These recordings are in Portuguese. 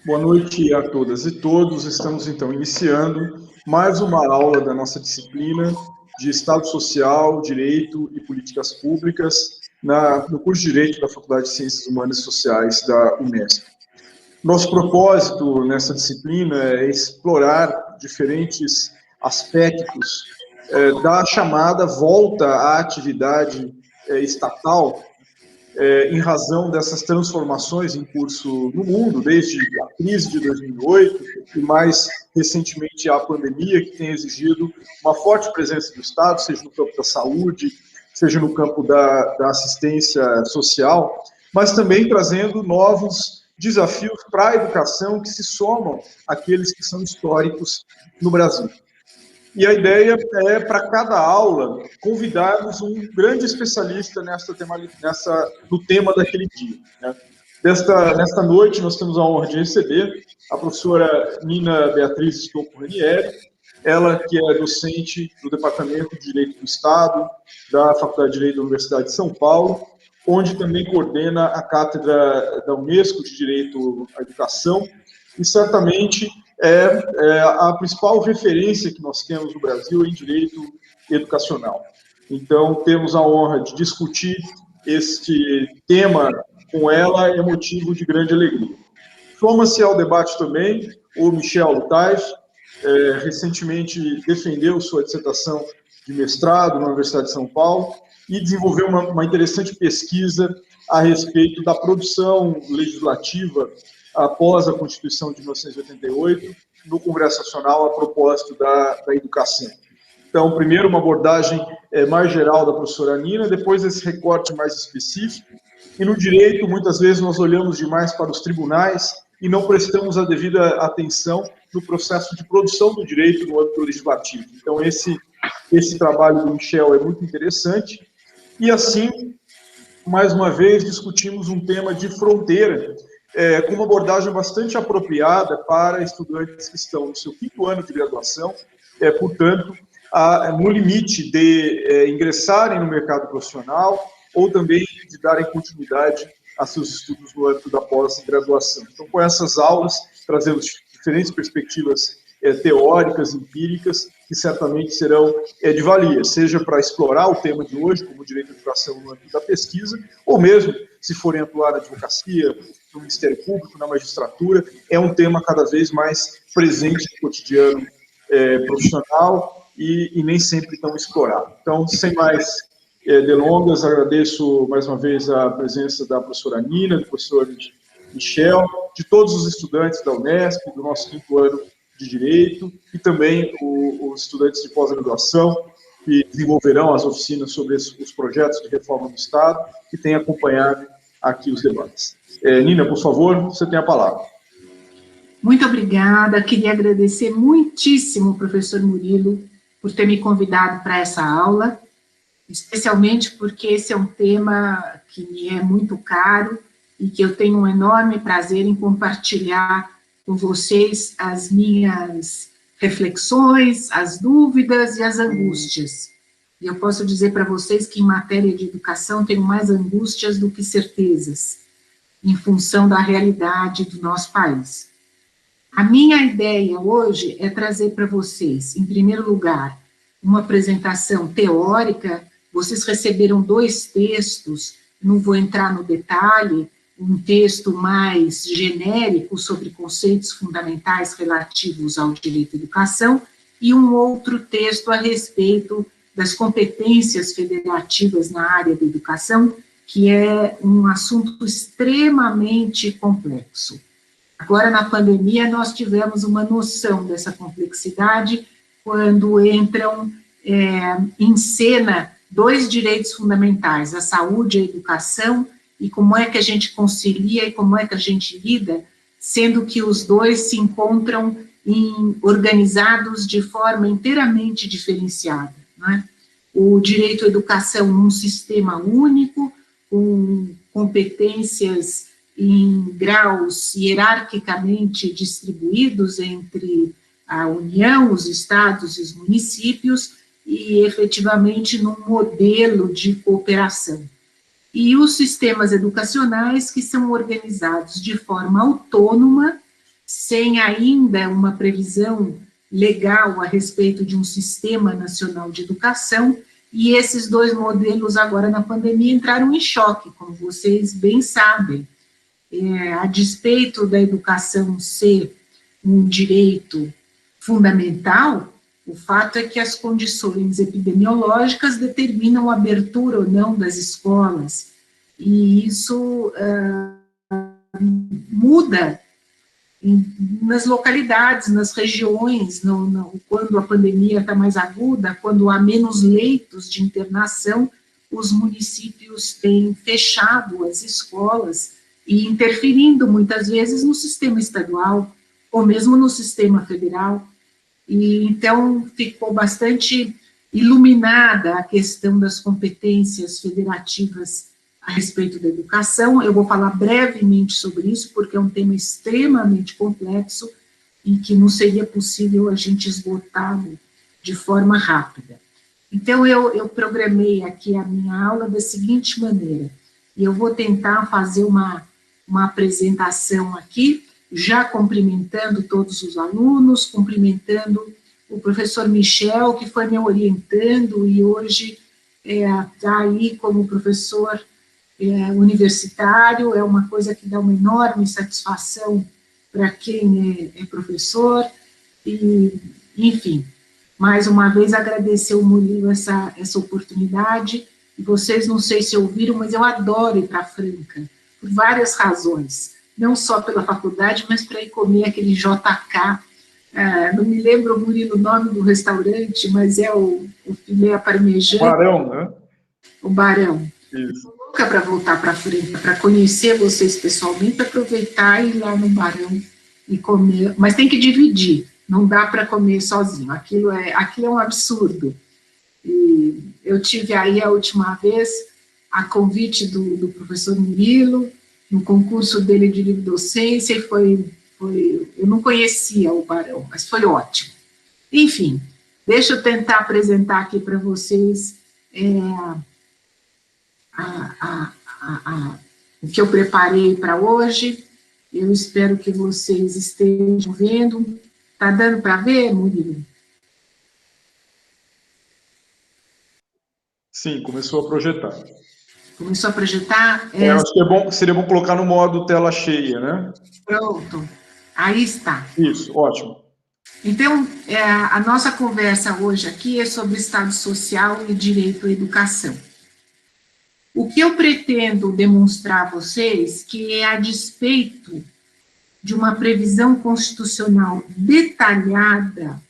Boa noite a todas e todos. Estamos, então, iniciando mais uma aula da nossa disciplina de Estado Social, Direito e Políticas Públicas no curso de Direito da Faculdade de Ciências Humanas e Sociais da Unesp. Nosso propósito nessa disciplina é explorar diferentes aspectos da chamada volta à atividade estatal, em razão dessas transformações em curso no mundo, desde a crise de 2008 e mais recentemente a pandemia, que tem exigido uma forte presença do Estado, seja no campo da saúde, seja no campo da assistência social, mas também trazendo novos desafios para a educação que se somam àqueles que são históricos no Brasil. E a ideia é, para cada aula, convidarmos um grande especialista no tema daquele dia, né? Nesta noite, nós temos a honra de receber a professora Nina Beatriz Stocco Ranieri, ela que é docente do Departamento de Direito do Estado, da Faculdade de Direito da Universidade de São Paulo, onde também coordena a Cátedra da Unesco de Direito à Educação, e certamente é a principal referência que nós temos no Brasil em direito educacional. Então, temos a honra de discutir este tema com ela, é motivo de grande alegria. Soma-se ao debate também o Michel Lutaif, recentemente defendeu sua dissertação de mestrado na Universidade de São Paulo e desenvolveu uma interessante pesquisa a respeito da produção legislativa após a Constituição de 1988, no Congresso Nacional, a propósito da educação. Então, primeiro, uma abordagem mais geral da professora Nina, depois esse recorte mais específico. E no direito, muitas vezes, nós olhamos demais para os tribunais e não prestamos a devida atenção no processo de produção do direito no âmbito legislativo. Então, esse trabalho do Michel é muito interessante. E, assim, mais uma vez, discutimos um tema de fronteira, com uma abordagem bastante apropriada para estudantes que estão no seu 5º ano de graduação, portanto, no limite de ingressarem no mercado profissional ou também de darem continuidade a seus estudos no âmbito da pós-graduação. Então, com essas aulas, trazemos diferentes perspectivas teóricas, empíricas, que certamente serão de valia, seja para explorar o tema de hoje, como direito à educação no âmbito da pesquisa, ou mesmo, se forem atuar na advocacia, no Ministério Público, na magistratura, é um tema cada vez mais presente no cotidiano profissional e nem sempre tão explorado. Então, sem mais delongas, agradeço mais uma vez a presença da professora Nina, do professor Michel, de todos os estudantes da Unesp, do nosso 5º ano de Direito, e também os estudantes de pós-graduação, que desenvolverão as oficinas sobre os projetos de reforma do Estado, que têm acompanhado aqui os debates. Nina, por favor, você tem a palavra. Muito obrigada, queria agradecer muitíssimo ao professor Murilo por ter me convidado para essa aula, especialmente porque esse é um tema que me é muito caro e que eu tenho um enorme prazer em compartilhar com vocês as minhas reflexões, as dúvidas e as angústias. E eu posso dizer para vocês que em matéria de educação tenho mais angústias do que certezas, em função da realidade do nosso país. A minha ideia hoje é trazer para vocês, em primeiro lugar, uma apresentação teórica. Vocês receberam 2 textos, não vou entrar no detalhe, um texto mais genérico sobre conceitos fundamentais relativos ao direito à educação e um outro texto a respeito das competências federativas na área da educação, que é um assunto extremamente complexo. Agora, na pandemia, nós tivemos uma noção dessa complexidade quando entram em cena 2 direitos fundamentais, a saúde e a educação, e como é que a gente concilia e como é que a gente lida, sendo que os 2 se encontram organizados de forma inteiramente diferenciada, não é? O direito à educação num sistema único, com competências em graus hierarquicamente distribuídos entre a União, os estados e os municípios, e efetivamente num modelo de cooperação. E os sistemas educacionais que são organizados de forma autônoma, sem ainda uma previsão legal a respeito de um sistema nacional de educação, e esses dois modelos agora na pandemia entraram em choque, como vocês bem sabem. A despeito da educação ser um direito fundamental, o fato é que as condições epidemiológicas determinam a abertura ou não das escolas, e isso muda nas localidades, nas regiões, quando a pandemia está mais aguda, quando há menos leitos de internação, os municípios têm fechado as escolas e interferindo muitas vezes no sistema estadual ou mesmo no sistema federal. E então ficou bastante iluminada a questão das competências federativas a respeito da educação. Eu vou falar brevemente sobre isso, porque é um tema extremamente complexo e que não seria possível a gente esgotá-lo de forma rápida. Então, eu programei aqui a minha aula da seguinte maneira, e eu vou tentar fazer uma apresentação aqui, já cumprimentando todos os alunos, cumprimentando o professor Michel, que foi me orientando, e hoje está aí como professor universitário, é uma coisa que dá uma enorme satisfação para quem é professor, e, enfim, mais uma vez agradecer ao Murilo essa oportunidade, e vocês não sei se ouviram, mas eu adoro ir para Franca, por várias razões, não só pela faculdade, mas para ir comer aquele JK, não me lembro, Murilo, o nome do restaurante, mas é o filé parmegiana. Barão, né? O Barão. Isso. Nunca para voltar para Franca, para conhecer vocês pessoalmente, aproveitar e ir lá no Barão e comer, mas tem que dividir, não dá para comer sozinho, aquilo é um absurdo. E eu tive aí a última vez a convite do professor Murilo, no concurso dele de livre docência, e eu não conhecia o Barão, mas foi ótimo. Enfim, deixa eu tentar apresentar aqui para vocês o que eu preparei para hoje. Eu espero que vocês estejam vendo. Está dando para ver, Murilo? Sim, começou a projetar. Começou a projetar? Acho que seria bom colocar no modo tela cheia, né? Pronto, aí está. Isso, ótimo. Então, a nossa conversa hoje aqui é sobre Estado Social e Direito à Educação. O que eu pretendo demonstrar a vocês, que é a despeito de uma previsão constitucional detalhada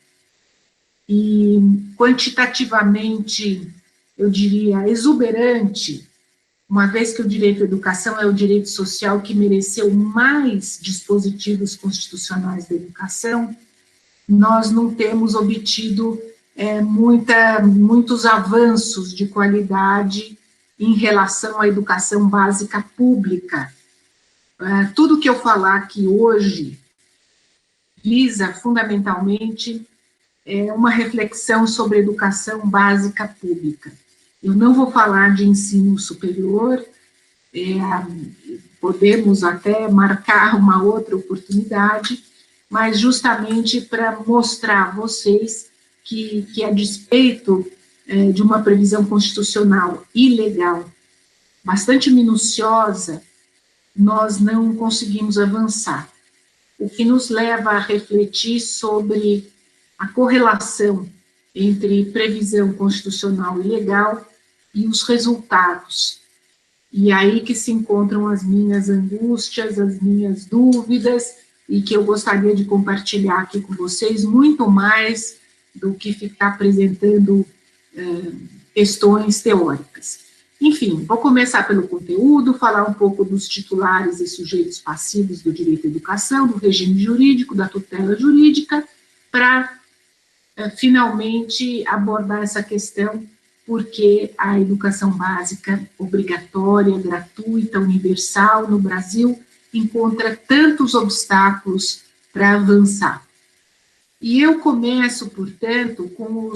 e quantitativamente, eu diria, exuberante, uma vez que o direito à educação é o direito social que mereceu mais dispositivos constitucionais da educação, nós não temos obtido muitos avanços de qualidade em relação à educação básica pública. Tudo que eu falar aqui hoje visa, fundamentalmente, uma reflexão sobre a educação básica pública. Eu não vou falar de ensino superior, podemos até marcar uma outra oportunidade, mas justamente para mostrar a vocês que a despeito de uma previsão constitucional ilegal, bastante minuciosa, nós não conseguimos avançar, o que nos leva a refletir sobre a correlação entre previsão constitucional e legal e os resultados. E aí que se encontram as minhas angústias, as minhas dúvidas, e que eu gostaria de compartilhar aqui com vocês, muito mais do que ficar apresentando questões teóricas. Enfim, vou começar pelo conteúdo, falar um pouco dos titulares e sujeitos passivos do direito à educação, do regime jurídico, da tutela jurídica, para finalmente abordar essa questão, porque a educação básica obrigatória, gratuita, universal no Brasil encontra tantos obstáculos para avançar. E eu começo, portanto, com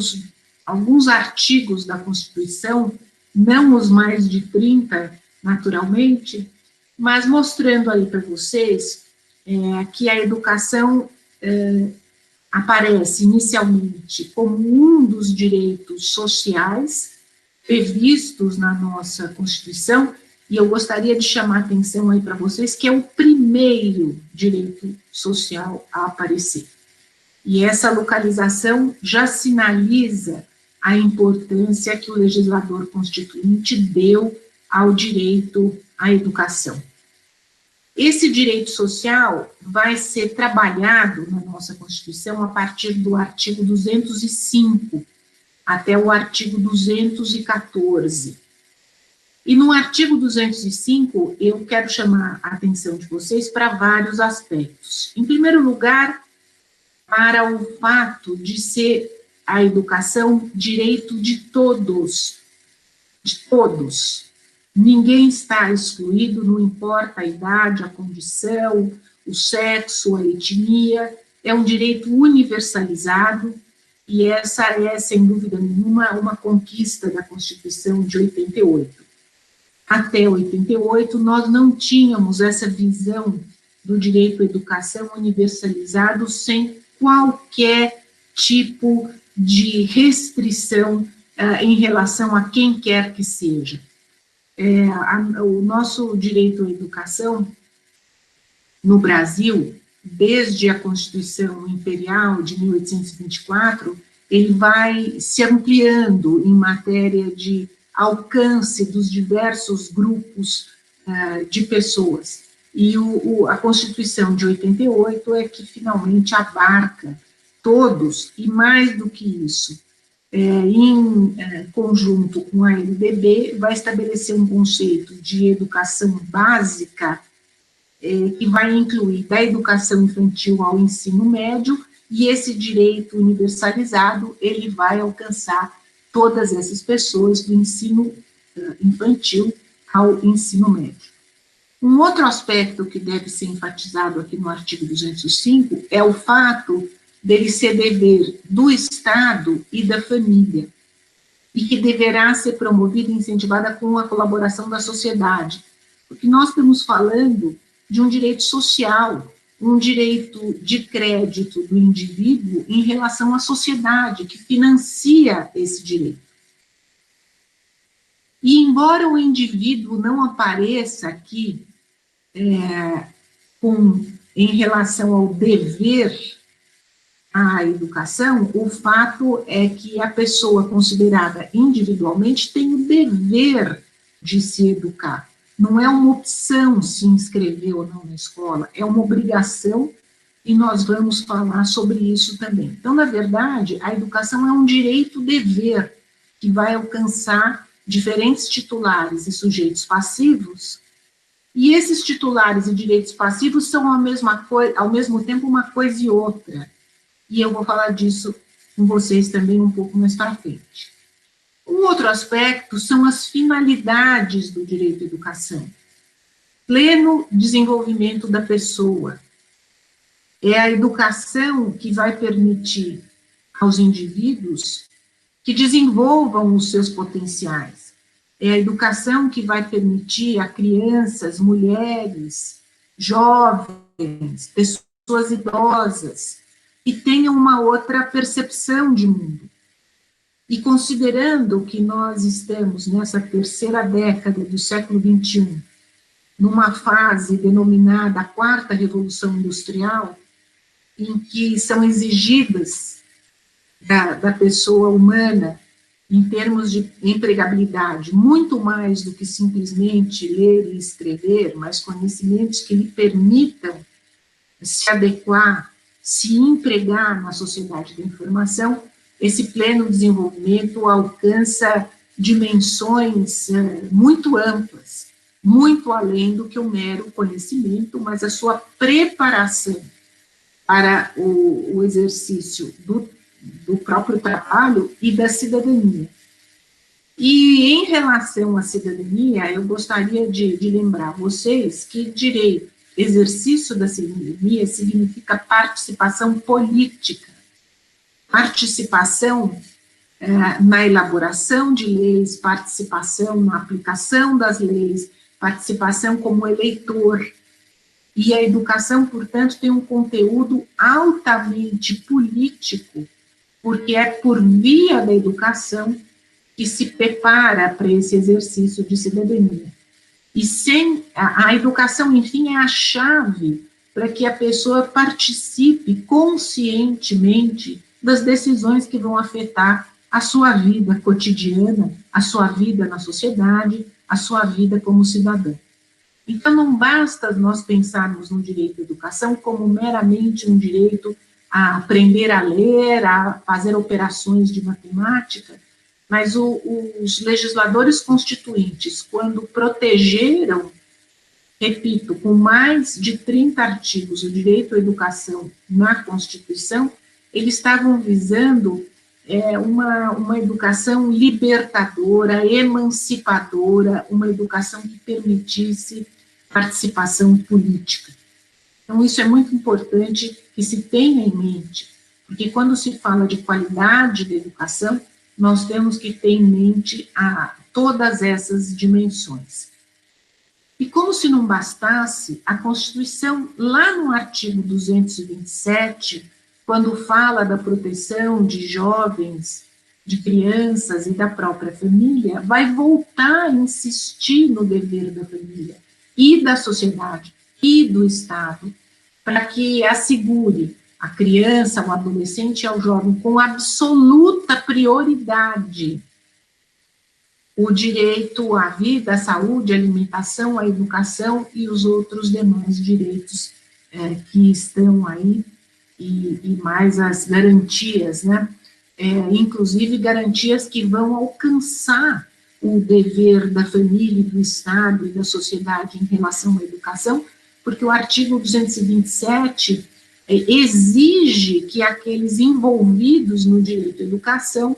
alguns artigos da Constituição, não os mais de 30, naturalmente, mas mostrando aí para vocês que a educação aparece inicialmente como um dos direitos sociais previstos na nossa Constituição, e eu gostaria de chamar a atenção aí para vocês que é o primeiro direito social a aparecer. E essa localização já sinaliza a importância que o legislador constituinte deu ao direito à educação. Esse direito social vai ser trabalhado na nossa Constituição a partir do artigo 205 até o artigo 214. E no artigo 205, eu quero chamar a atenção de vocês para vários aspectos. Em primeiro lugar, para o fato de ser a educação direito de todos, de todos. Ninguém está excluído, não importa a idade, a condição, o sexo, a etnia, é um direito universalizado, e essa é, sem dúvida nenhuma, uma conquista da Constituição de 88. Até 88, nós não tínhamos essa visão do direito à educação universalizado sem qualquer tipo de restrição em relação a quem quer que seja. O nosso direito à educação no Brasil, desde a Constituição Imperial de 1824, ele vai se ampliando em matéria de alcance dos diversos grupos de pessoas. E a Constituição de 88 é que finalmente abarca todos, e mais do que isso, em conjunto com a LDB, vai estabelecer um conceito de educação básica, que vai incluir da educação infantil ao ensino médio, e esse direito universalizado, ele vai alcançar todas essas pessoas do ensino infantil ao ensino médio. Um outro aspecto que deve ser enfatizado aqui no artigo 205 é o fato dele ser dever do Estado e da família, e que deverá ser promovida e incentivada com a colaboração da sociedade, porque nós estamos falando de um direito social, um direito de crédito do indivíduo em relação à sociedade, que financia esse direito. E embora o indivíduo não apareça aqui em relação ao dever à educação, o fato é que a pessoa considerada individualmente tem o dever de se educar. Não é uma opção se inscrever ou não na escola, é uma obrigação, e nós vamos falar sobre isso também. Então, na verdade, a educação é um direito-dever que vai alcançar diferentes titulares e sujeitos passivos, e esses titulares e direitos passivos são ao mesmo tempo uma coisa e outra. E eu vou falar disso com vocês também um pouco mais para frente. Um outro aspecto são as finalidades do direito à educação. Pleno desenvolvimento da pessoa. É a educação que vai permitir aos indivíduos que desenvolvam os seus potenciais. É a educação que vai permitir a crianças, mulheres, jovens, pessoas idosas, que tenham uma outra percepção de mundo. E considerando que nós estamos nessa terceira década do século XXI, numa fase denominada a quarta revolução industrial, em que são exigidas da pessoa humana, em termos de empregabilidade, muito mais do que simplesmente ler e escrever, mas conhecimentos que lhe permitam se adequar, se empregar na sociedade da informação, esse pleno desenvolvimento alcança dimensões muito amplas, muito além do que o mero conhecimento, mas a sua preparação para o exercício do próprio trabalho e da cidadania. E em relação à cidadania, eu gostaria de lembrar vocês que exercício da cidadania significa participação política, participação na elaboração de leis, participação na aplicação das leis, participação como eleitor. E a educação, portanto, tem um conteúdo altamente político, porque é por via da educação que se prepara para esse exercício de cidadania. E sem a educação, enfim, é a chave para que a pessoa participe conscientemente das decisões que vão afetar a sua vida cotidiana, a sua vida na sociedade, a sua vida como cidadã. Então, não basta nós pensarmos no direito à educação como meramente um direito a aprender a ler, a fazer operações de matemática, mas os legisladores constituintes, quando protegeram, repito, com mais de 30 artigos, o direito à educação na Constituição, eles estavam visando uma educação libertadora, emancipadora, uma educação que permitisse participação política. Então, isso é muito importante que se tenha em mente, porque quando se fala de qualidade da educação, nós temos que ter em mente todas essas dimensões. E como se não bastasse, a Constituição, lá no artigo 227, quando fala da proteção de jovens, de crianças e da própria família, vai voltar a insistir no dever da família e da sociedade e do Estado, para que assegure a criança, o adolescente e ao jovem com absoluta prioridade o direito à vida, à saúde, à alimentação, à educação e os outros demais direitos que estão aí, e mais as garantias, né? Inclusive garantias que vão alcançar o dever da família, do Estado e da sociedade em relação à educação, porque o artigo 227 exige que aqueles envolvidos no direito à educação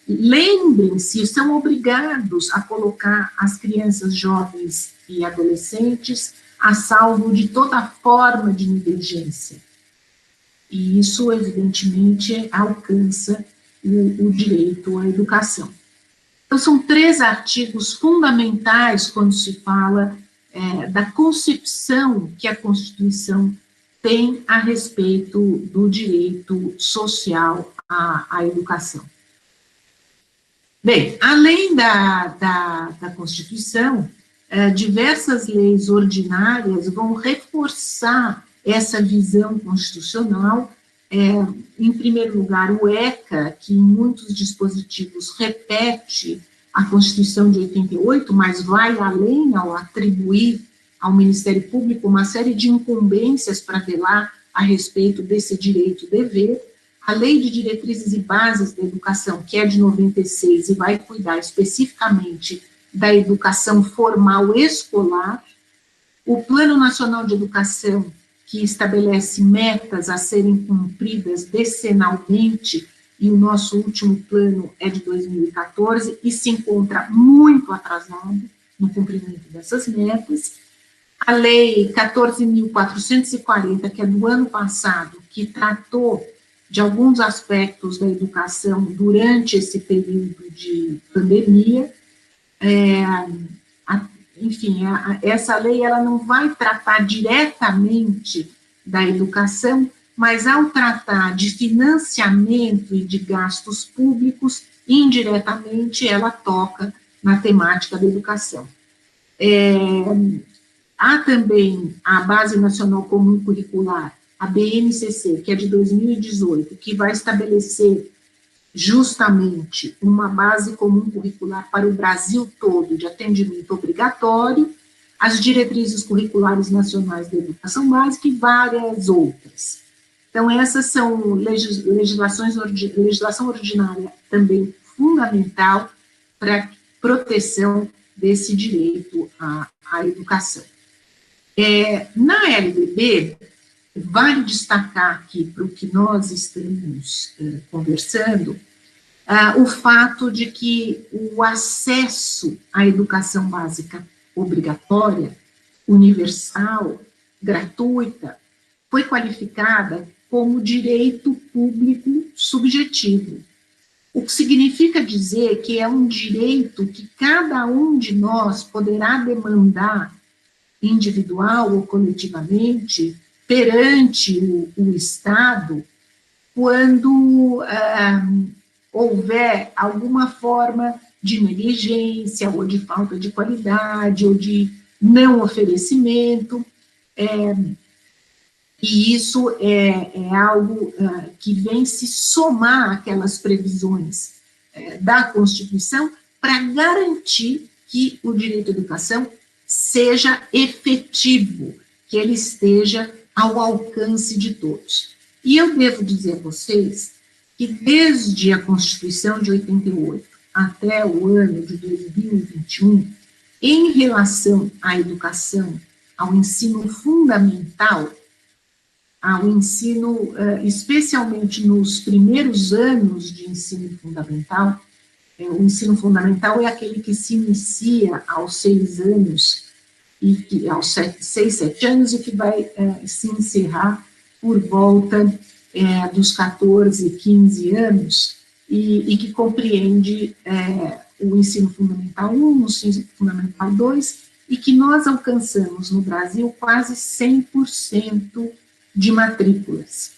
lembrem-se, são obrigados a colocar as crianças, jovens e adolescentes a salvo de toda forma de negligência. E isso, evidentemente, alcança o direito à educação. Então, são 3 artigos fundamentais quando se fala da concepção que a Constituição tem a respeito do direito social à educação. Bem, além da Constituição, diversas leis ordinárias vão reforçar essa visão constitucional. Em primeiro lugar, o ECA, que em muitos dispositivos repete a Constituição de 88, mas vai além ao atribuir ao Ministério Público uma série de incumbências para velar a respeito desse direito-dever. A Lei de Diretrizes e Bases da Educação, que é de 96 e vai cuidar especificamente da educação formal escolar. O Plano Nacional de Educação, que estabelece metas a serem cumpridas decenalmente, e o nosso último plano é de 2014, e se encontra muito atrasado no cumprimento dessas metas. A Lei 14.440, que é do ano passado, que tratou de alguns aspectos da educação durante esse período de pandemia. Enfim, essa lei ela não vai tratar diretamente da educação, mas ao tratar de financiamento e de gastos públicos, indiretamente ela toca na temática da educação. Há também a Base Nacional Comum Curricular, a BNCC, que é de 2018, que vai estabelecer justamente uma base comum curricular para o Brasil todo de atendimento obrigatório, as diretrizes curriculares nacionais da educação básica e várias outras. Então, essas são legislação ordinária também fundamental para a proteção desse direito à educação. Na LDB, vale destacar aqui, para o que nós estamos conversando, o fato de que o acesso à educação básica obrigatória, universal, gratuita, foi qualificada como direito público subjetivo, o que significa dizer que é um direito que cada um de nós poderá demandar individual ou coletivamente, perante o Estado, quando houver alguma forma de negligência, ou de falta de qualidade, ou de não oferecimento, e isso é algo que vem se somar àquelas previsões da Constituição para garantir que o direito à educação seja efetivo, que ele esteja ao alcance de todos. E eu devo dizer a vocês que desde a Constituição de 88 até o ano de 2021, em relação à educação, ao ensino fundamental, ao ensino, especialmente nos primeiros anos de ensino fundamental, o ensino fundamental é aquele que se inicia aos 6 anos, e que, aos 6, 7 anos, e que vai se encerrar por volta dos 14, 15 anos, e que compreende o ensino fundamental 1, o ensino fundamental 2, e que nós alcançamos no Brasil quase 100% de matrículas.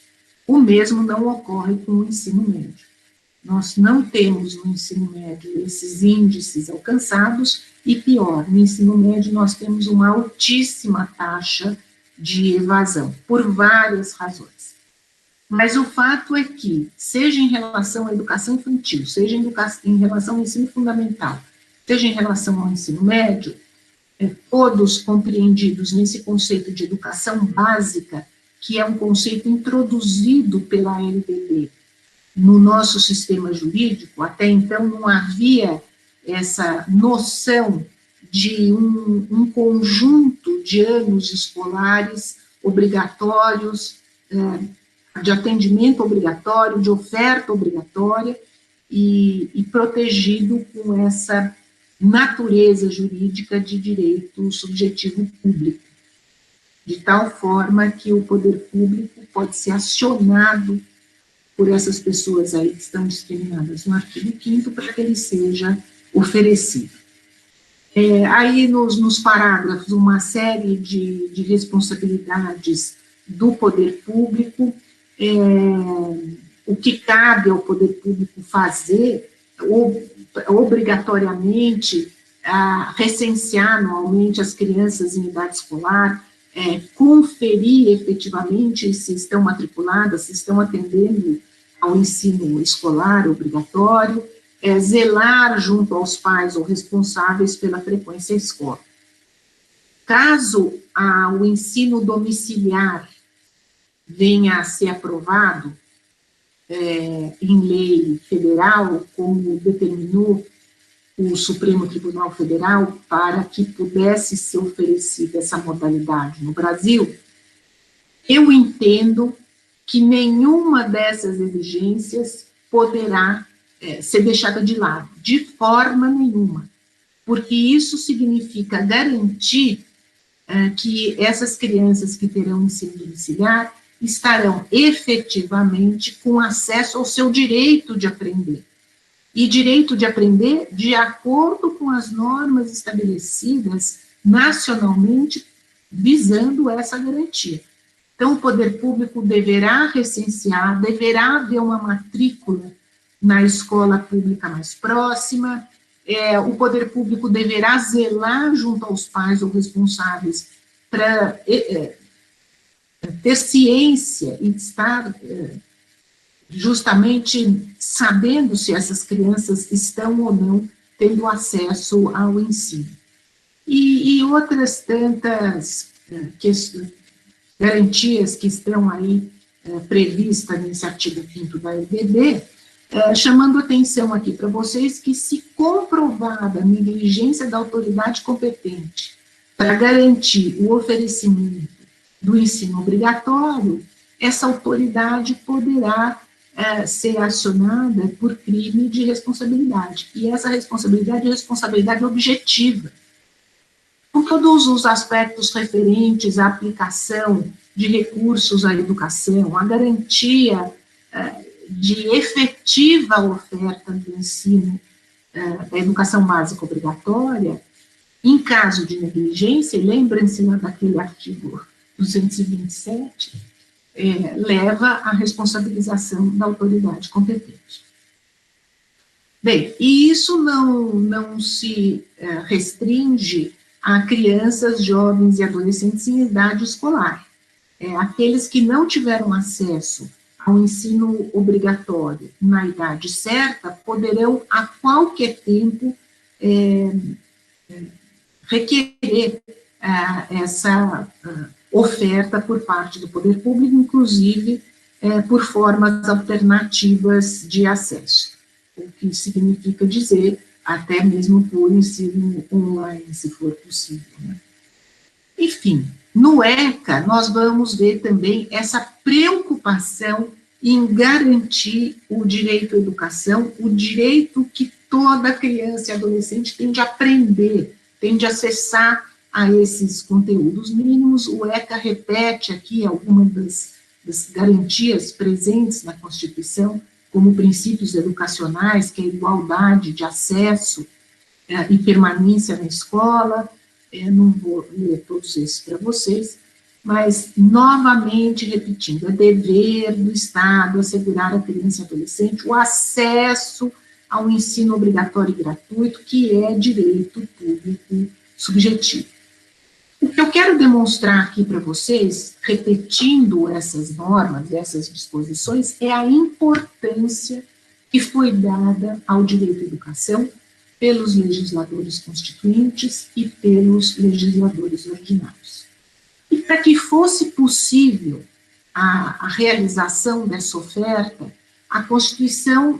O mesmo não ocorre com o ensino médio. Nós não temos no ensino médio esses índices alcançados, e pior, no ensino médio nós temos uma altíssima taxa de evasão, por várias razões. Mas o fato é que, seja em relação à educação infantil, seja em relação ao ensino fundamental, seja em relação ao ensino médio, todos compreendidos nesse conceito de educação básica, que é um conceito introduzido pela LDB no nosso sistema jurídico. Até então não havia essa noção de um conjunto de anos escolares obrigatórios, de atendimento obrigatório, de oferta obrigatória, e protegido com essa natureza jurídica de direito subjetivo público, de tal forma que o poder público pode ser acionado por essas pessoas aí que estão discriminadas no artigo 5º para que ele seja oferecido. Aí nos parágrafos, uma série de responsabilidades do poder público, o que cabe ao poder público fazer, obrigatoriamente, recensear anualmente as crianças em idade escolar, conferir efetivamente se estão matriculadas, se estão atendendo ao ensino escolar obrigatório, zelar junto aos pais ou responsáveis pela frequência à escola. Caso o ensino domiciliar venha a ser aprovado em lei federal, como determinou o Supremo Tribunal Federal, para que pudesse ser oferecida essa modalidade no Brasil, eu entendo que nenhuma dessas exigências poderá ser deixada de lado, de forma nenhuma, porque isso significa garantir que essas crianças que terão ensino domiciliar estarão efetivamente com acesso ao seu direito de aprender. E direito de aprender de acordo com as normas estabelecidas nacionalmente, visando essa garantia. Então, o poder público deverá recensear, deverá haver uma matrícula na escola pública mais próxima, o poder público deverá zelar junto aos pais ou responsáveis para ter ciência e estar justamente sabendo se essas crianças estão ou não tendo acesso ao ensino. E outras tantas garantias que estão aí previstas nesse artigo 5º da LDB, chamando atenção aqui para vocês que, se comprovada a negligência da autoridade competente para garantir o oferecimento do ensino obrigatório, essa autoridade poderá ser acionada por crime de responsabilidade. E essa responsabilidade é responsabilidade objetiva, com todos os aspectos referentes à aplicação de recursos à educação, à garantia de efetiva oferta do ensino, da educação básica obrigatória, Em caso de negligência, lembrem-se lá daquele artigo 227, leva à responsabilização da autoridade competente. Bem, e isso não se restringe a crianças, jovens e adolescentes em idade escolar. Aqueles que não tiveram acesso ao ensino obrigatório na idade certa poderão, a qualquer tempo, requerer essa oferta por parte do poder público, inclusive por formas alternativas de acesso, o que significa dizer até mesmo por ensino online, se for possível, né? Enfim, no ECA, nós vamos ver também essa preocupação em garantir o direito à educação, o direito que toda criança e adolescente tem de aprender, tem de acessar a esses conteúdos mínimos. O ECA repete aqui algumas das garantias presentes na Constituição, como princípios educacionais, que é a igualdade de acesso e permanência na escola. Não vou ler todos esses para vocês, mas, novamente, repetindo, é dever do Estado assegurar à criança e adolescente o acesso ao ensino obrigatório e gratuito, que é direito público subjetivo. O que eu quero demonstrar aqui para vocês, repetindo essas normas, essas disposições, é a importância que foi dada ao direito à educação pelos legisladores constituintes e pelos legisladores ordinários. E para que fosse possível a realização dessa oferta, a Constituição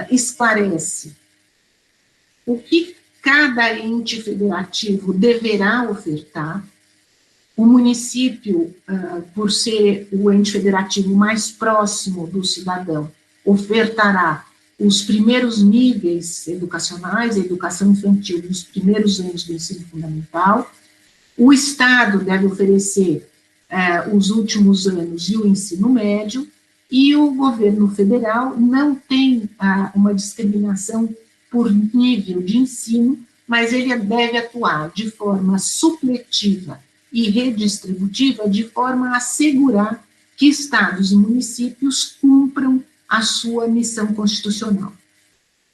esclarece o que cada ente federativo deverá ofertar. O município, por ser o ente federativo mais próximo do cidadão, ofertará os primeiros níveis educacionais, a educação infantil nos primeiros anos do ensino fundamental. O Estado deve oferecer os últimos anos e o ensino médio, e o governo federal não tem uma discriminação por nível de ensino, mas ele deve atuar de forma supletiva e redistributiva, de forma a assegurar que estados e municípios cumpram a sua missão constitucional.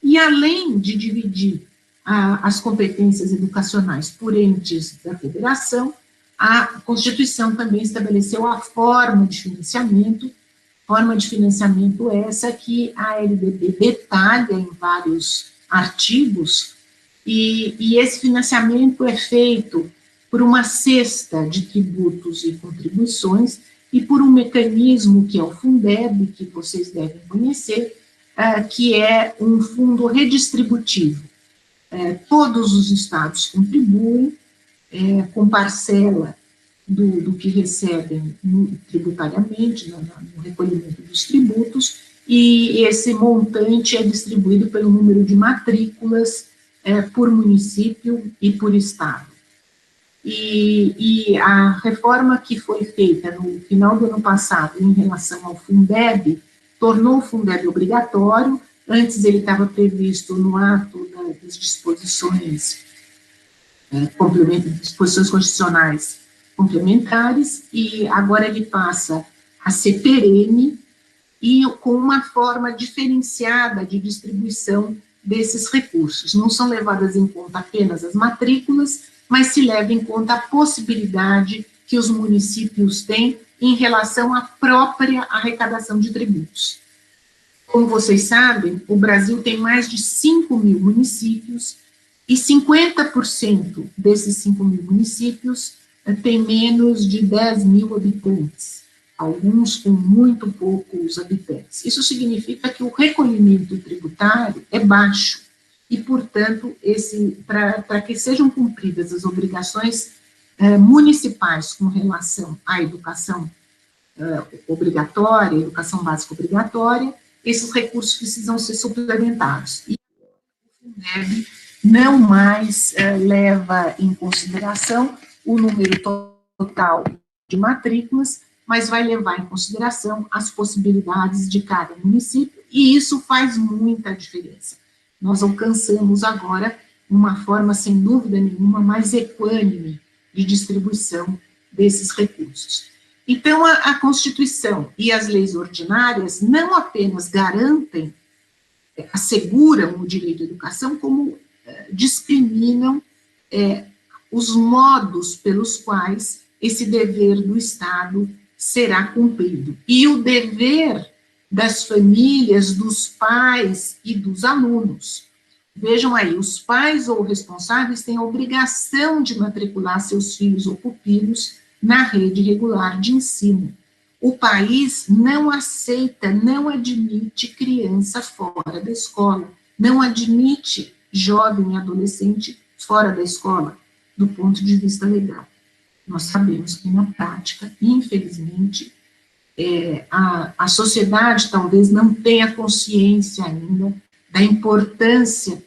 E além de dividir as competências educacionais por entes da federação, a Constituição também estabeleceu a forma de financiamento essa que a LDB detalha em vários artigos, e esse financiamento é feito por uma cesta de tributos e contribuições e por um mecanismo que é o Fundeb, que vocês devem conhecer, que é um fundo redistributivo. Todos os estados contribuem com parcela do que recebem tributariamente, no recolhimento dos tributos, e esse montante é distribuído pelo número de matrículas por município e por estado. E a reforma que foi feita no final do ano passado em relação ao Fundeb, tornou o Fundeb obrigatório. Antes ele estava previsto no ato das disposições, disposições constitucionais complementares, e agora ele passa a ser perene e com uma forma diferenciada de distribuição desses recursos. Não são levadas em conta apenas as matrículas, mas se leva em conta a possibilidade que os municípios têm em relação à própria arrecadação de tributos. Como vocês sabem, o Brasil tem mais de 5 mil municípios, e 50% desses 5 mil municípios têm menos de 10 mil habitantes, alguns com muito poucos habitantes. Isso significa que o recolhimento tributário é baixo, e, portanto, para que sejam cumpridas as obrigações municipais com relação à educação obrigatória, educação básica obrigatória, esses recursos precisam ser suplementados. E o Fundeb não mais leva em consideração o número total de matrículas, mas vai levar em consideração as possibilidades de cada município, e isso faz muita diferença. Nós alcançamos agora uma forma, sem dúvida nenhuma, mais equânime de distribuição desses recursos. Então, a Constituição e as leis ordinárias não apenas garantem, asseguram o direito à educação, como discriminam os modos pelos quais esse dever do Estado será cumprido. E o dever das famílias, dos pais e dos alunos. Vejam aí, os pais ou responsáveis têm a obrigação de matricular seus filhos ou pupilos na rede regular de ensino. O país não aceita, não admite criança fora da escola, não admite jovem e adolescente fora da escola, do ponto de vista legal. Nós sabemos que, na prática, infelizmente, a sociedade talvez não tenha consciência ainda da importância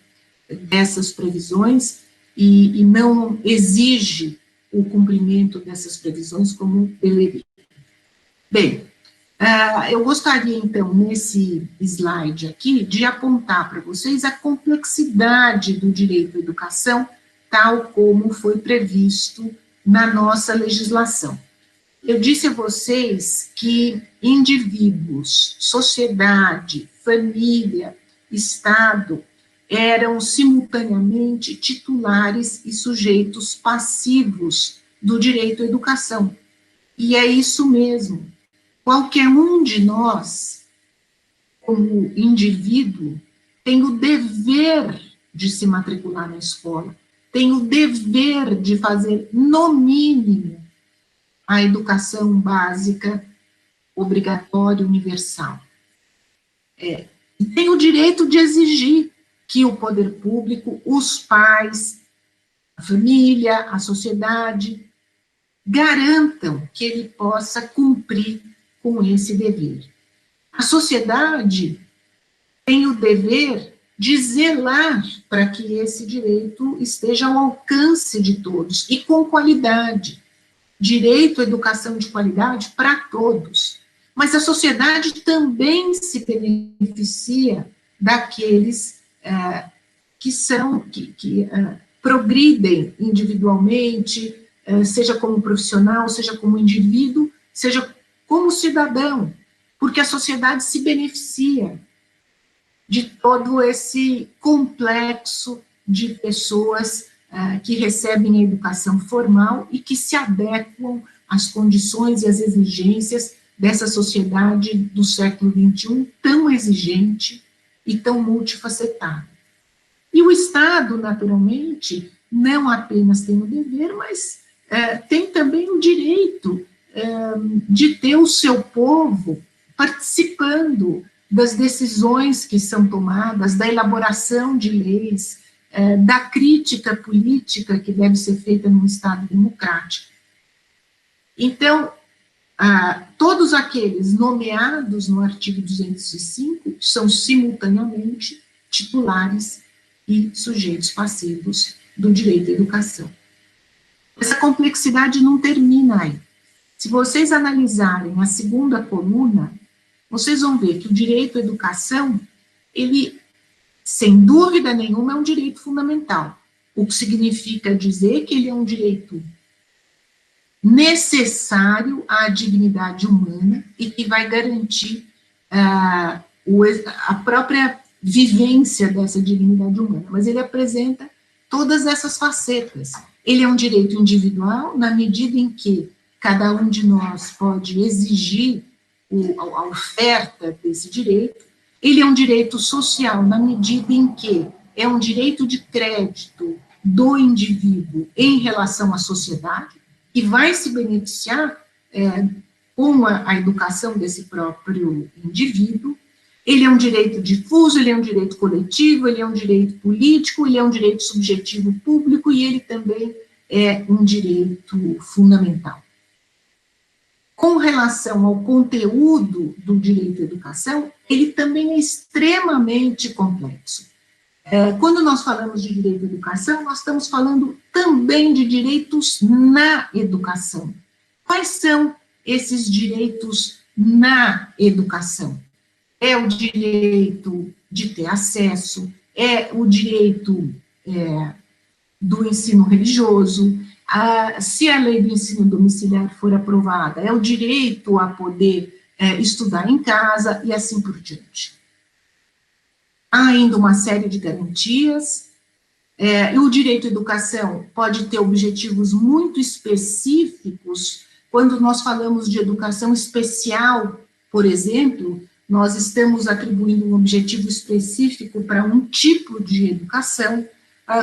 dessas previsões e não exige o cumprimento dessas previsões como deveria. Bem, eu gostaria, então, nesse slide aqui, de apontar para vocês a complexidade do direito à educação, tal como foi previsto na nossa legislação. Eu disse a vocês que indivíduos, sociedade, família, Estado, eram simultaneamente titulares e sujeitos passivos do direito à educação. E é isso mesmo. Qualquer um de nós, como indivíduo, tem o dever de se matricular na escola, tem o dever de fazer, no mínimo, a educação básica, obrigatória, universal. Tem o direito de exigir que o poder público, os pais, a família, a sociedade, garantam que ele possa cumprir com esse dever. A sociedade tem o dever de zelar para que esse direito esteja ao alcance de todos e com qualidade. Direito à educação de qualidade para todos. Mas a sociedade também se beneficia daqueles que progridem individualmente, seja como profissional, seja como indivíduo, seja como cidadão, porque a sociedade se beneficia de todo esse complexo de pessoas que recebem a educação formal e que se adequam às condições e às exigências dessa sociedade do século XXI, tão exigente e tão multifacetada. E o Estado, naturalmente, não apenas tem o dever, mas tem também o direito de ter o seu povo participando das decisões que são tomadas, da elaboração de leis, da crítica política que deve ser feita num Estado democrático. Então, todos aqueles nomeados no artigo 205 são simultaneamente titulares e sujeitos passivos do direito à educação. Essa complexidade não termina aí. Se vocês analisarem a segunda coluna, vocês vão ver que o direito à educação, ele, sem dúvida nenhuma, é um direito fundamental, o que significa dizer que ele é um direito necessário à dignidade humana e que vai garantir a própria vivência dessa dignidade humana, mas ele apresenta todas essas facetas. Ele é um direito individual, na medida em que cada um de nós pode exigir a oferta desse direito. Ele é um direito social, na medida em que é um direito de crédito do indivíduo em relação à sociedade, que vai se beneficiar com a educação desse próprio indivíduo. Ele é um direito difuso, ele é um direito coletivo, ele é um direito político, ele é um direito subjetivo público e ele também é um direito fundamental. Com relação ao conteúdo do direito à educação, ele também é extremamente complexo. Quando nós falamos de direito à educação, nós estamos falando também de direitos na educação. Quais são esses direitos na educação? É o direito de ter acesso, é o direito do ensino religioso, se a lei do ensino domiciliar for aprovada, é o direito a poder estudar em casa e assim por diante. Há ainda uma série de garantias, e o direito à educação pode ter objetivos muito específicos. Quando nós falamos de educação especial, por exemplo, nós estamos atribuindo um objetivo específico para um tipo de educação.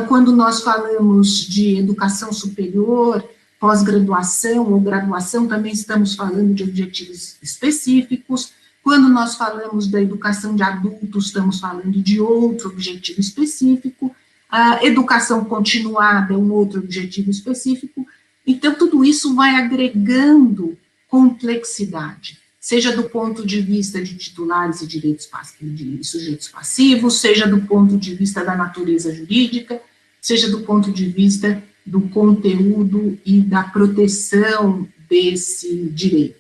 Quando nós falamos de educação superior, pós-graduação ou graduação, também estamos falando de objetivos específicos. Quando nós falamos da educação de adultos, estamos falando de outro objetivo específico. A educação continuada é um outro objetivo específico. Então, tudo isso vai agregando complexidade, seja do ponto de vista de titulares e direitos de sujeitos passivos, seja do ponto de vista da natureza jurídica, seja do ponto de vista do conteúdo e da proteção desse direito.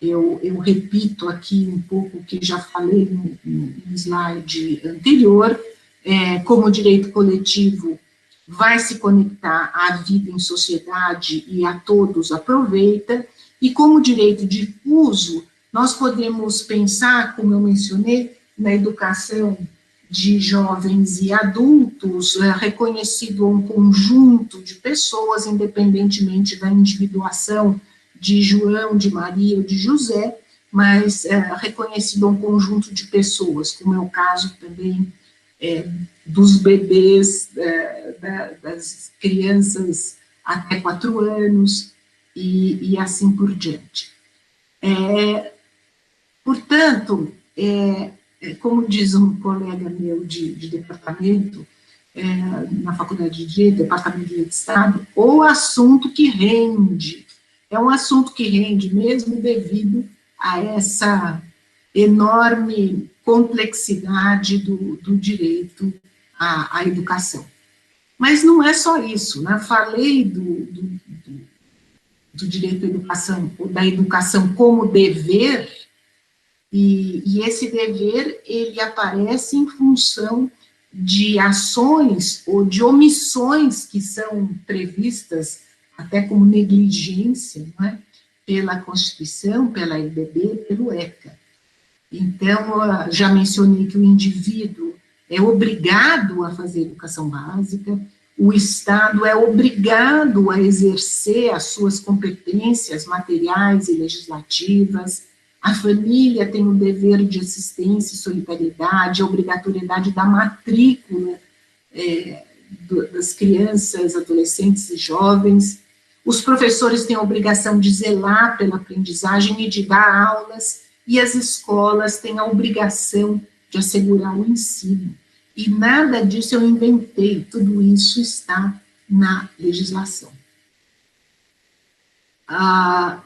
Eu repito aqui um pouco o que já falei no slide anterior. Como direito coletivo vai se conectar à vida em sociedade e a todos aproveita, e como direito difuso, nós podemos pensar, como eu mencionei, na educação de jovens e adultos, reconhecido a um conjunto de pessoas, independentemente da individuação de João, de Maria ou de José, mas reconhecido a um conjunto de pessoas, como é o caso também dos bebês, das crianças até 4 anos, e assim por diante. Portanto, como diz um colega meu de departamento, na Faculdade de Direito, Departamento de Direito de Estado, o assunto que rende, é um assunto que rende mesmo devido a essa enorme complexidade do direito à educação. Mas não é só isso, né? Falei do direito à educação, ou da educação como dever, e esse dever, ele aparece em função de ações ou de omissões que são previstas até como negligência, não é? Pela Constituição, pela LDB, pelo ECA. Então, já mencionei que o indivíduo é obrigado a fazer educação básica, o Estado é obrigado a exercer as suas competências materiais e legislativas, a família tem o dever de assistência e solidariedade, a obrigatoriedade da matrícula das crianças, adolescentes e jovens, os professores têm a obrigação de zelar pela aprendizagem e de dar aulas, e as escolas têm a obrigação de assegurar o ensino. E nada disso eu inventei, tudo isso está na legislação.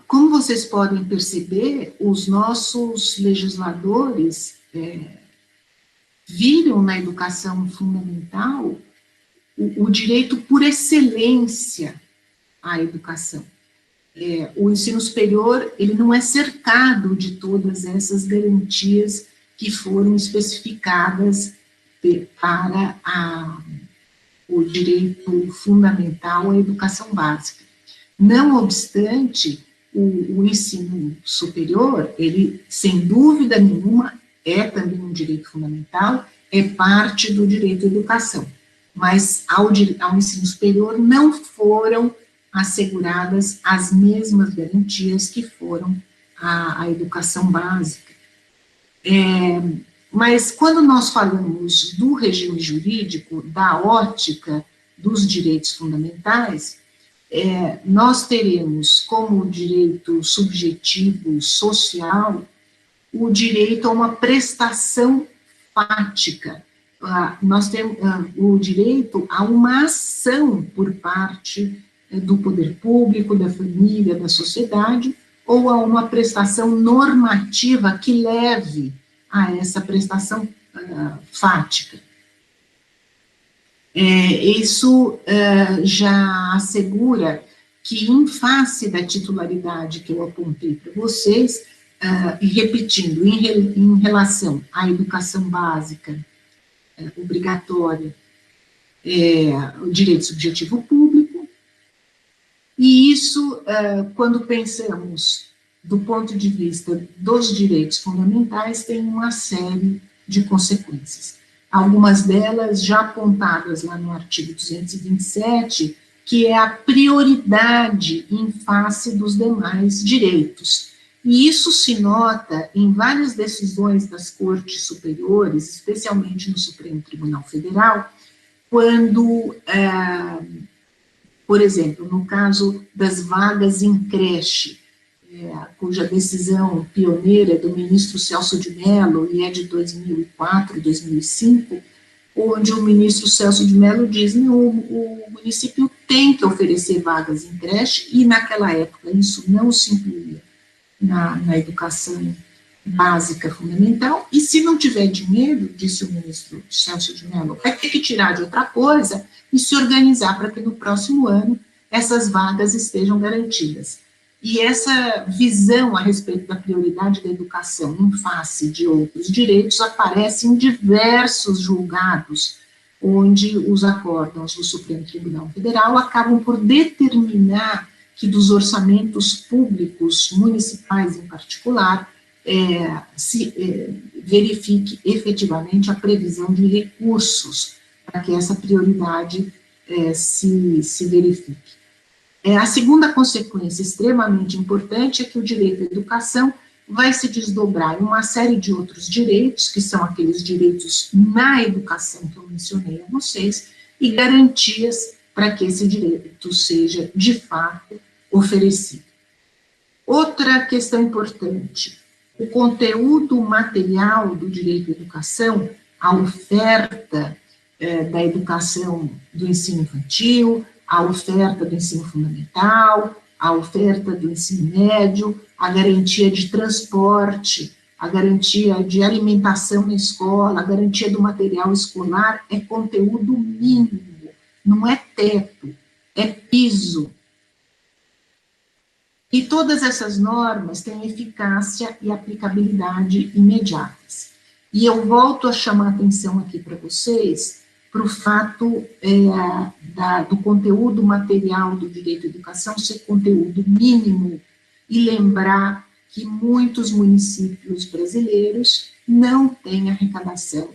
Como vocês podem perceber, os nossos legisladores viram na educação fundamental o direito por excelência à educação. O ensino superior, ele não é cercado de todas essas garantias que foram especificadas para o direito fundamental à educação básica. Não obstante, o ensino superior, ele, sem dúvida nenhuma, é também um direito fundamental, é parte do direito à educação, mas ao ensino superior não foram asseguradas as mesmas garantias que foram à educação básica. Mas quando nós falamos do regime jurídico, da ótica dos direitos fundamentais, nós teremos como direito subjetivo social o direito a uma prestação fática. Nós temos o direito a uma ação por parte do poder público, da família, da sociedade, ou a uma prestação normativa que leve a essa prestação fática. Isso já assegura que, em face da titularidade que eu apontei para vocês, e repetindo, em relação à educação básica obrigatória, o direito subjetivo público, e isso, quando pensamos do ponto de vista dos direitos fundamentais, tem uma série de consequências. Algumas delas já apontadas lá no artigo 227, que é a prioridade em face dos demais direitos. E isso se nota em várias decisões das cortes superiores, especialmente no Supremo Tribunal Federal, quando, por exemplo, no caso das vagas em creche, cuja decisão pioneira é do ministro Celso de Mello, e é de 2004, 2005, onde o ministro Celso de Mello diz que o município tem que oferecer vagas em creche, e naquela época isso não se incluía na educação básica fundamental, e se não tiver dinheiro, disse o ministro Celso de Mello, vai ter que tirar de outra coisa e se organizar para que no próximo ano essas vagas estejam garantidas. E essa visão a respeito da prioridade da educação em face de outros direitos aparece em diversos julgados, onde os acórdãos do Supremo Tribunal Federal acabam por determinar que dos orçamentos públicos municipais em particular, se verifique efetivamente a previsão de recursos para que essa prioridade se verifique. A segunda consequência extremamente importante é que o direito à educação vai se desdobrar em uma série de outros direitos, que são aqueles direitos na educação que eu mencionei a vocês, e garantias para que esse direito seja, de fato, oferecido. Outra questão importante, o conteúdo material do direito à educação, a oferta da educação do ensino infantil, a oferta do ensino fundamental, a oferta do ensino médio, a garantia de transporte, a garantia de alimentação na escola, a garantia do material escolar, é conteúdo mínimo, não é teto, é piso. E todas essas normas têm eficácia e aplicabilidade imediatas. E eu volto a chamar a atenção aqui para vocês para o fato do conteúdo material do direito à educação ser conteúdo mínimo, e lembrar que muitos municípios brasileiros não têm arrecadação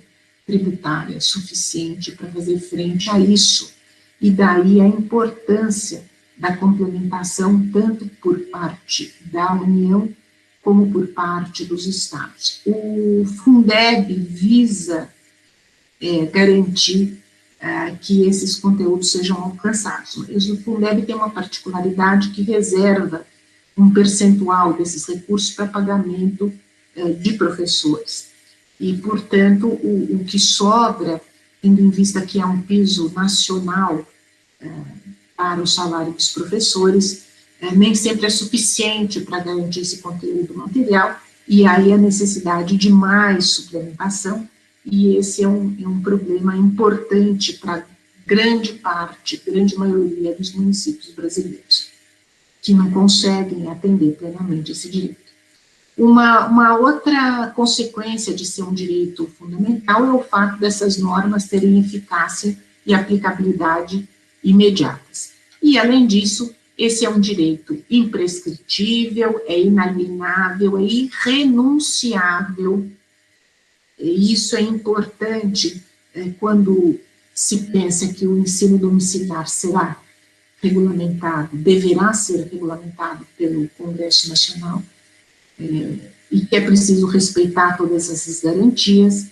tributária suficiente para fazer frente a isso, e daí a importância da complementação tanto por parte da União como por parte dos estados. O Fundeb visa garantir que esses conteúdos sejam alcançados. O Fundeb tem uma particularidade que reserva um percentual desses recursos para pagamento de professores. E, portanto, o que sobra, tendo em vista que é um piso nacional para o salário dos professores, nem sempre é suficiente para garantir esse conteúdo material, e aí a necessidade de mais suplementação, e esse é um problema importante para grande maioria dos municípios brasileiros, que não conseguem atender plenamente esse direito. Uma outra consequência de ser um direito fundamental é o fato dessas normas terem eficácia e aplicabilidade imediatas. E, além disso, esse é um direito imprescritível, é inalienável, é irrenunciável. E isso é importante quando se pensa que o ensino domiciliar será regulamentado, deverá ser regulamentado pelo Congresso Nacional, e que é preciso respeitar todas essas garantias.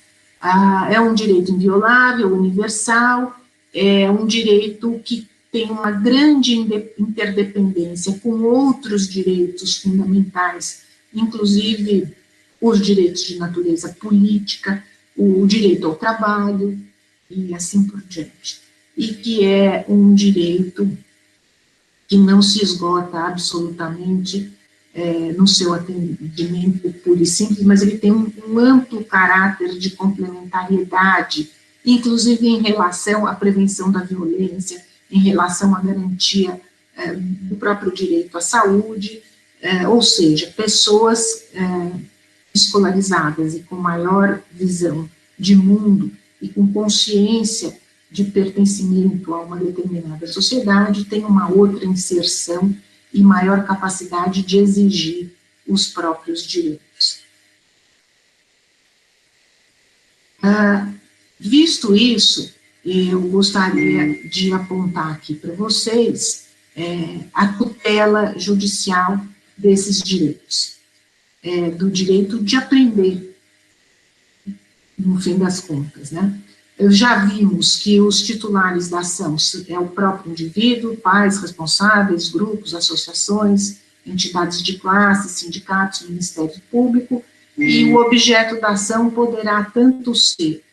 É um direito inviolável, universal, é um direito que tem uma grande interdependência com outros direitos fundamentais, inclusive os direitos de natureza política, o direito ao trabalho, e assim por diante. E que é um direito que não se esgota absolutamente no seu atendimento puro e simples, mas ele tem um amplo caráter de complementariedade, inclusive em relação à prevenção da violência, em relação à garantia do próprio direito à saúde, ou seja, pessoas escolarizadas e com maior visão de mundo e com consciência de pertencimento a uma determinada sociedade tem uma outra inserção e maior capacidade de exigir os próprios direitos. Visto isso, eu gostaria de apontar aqui para vocês a tutela judicial desses direitos, do direito de aprender, no fim das contas, né? Já vimos que os titulares da ação é o próprio indivíduo, pais responsáveis, grupos, associações, entidades de classe, sindicatos, Ministério Público, e o objeto da ação poderá tanto ser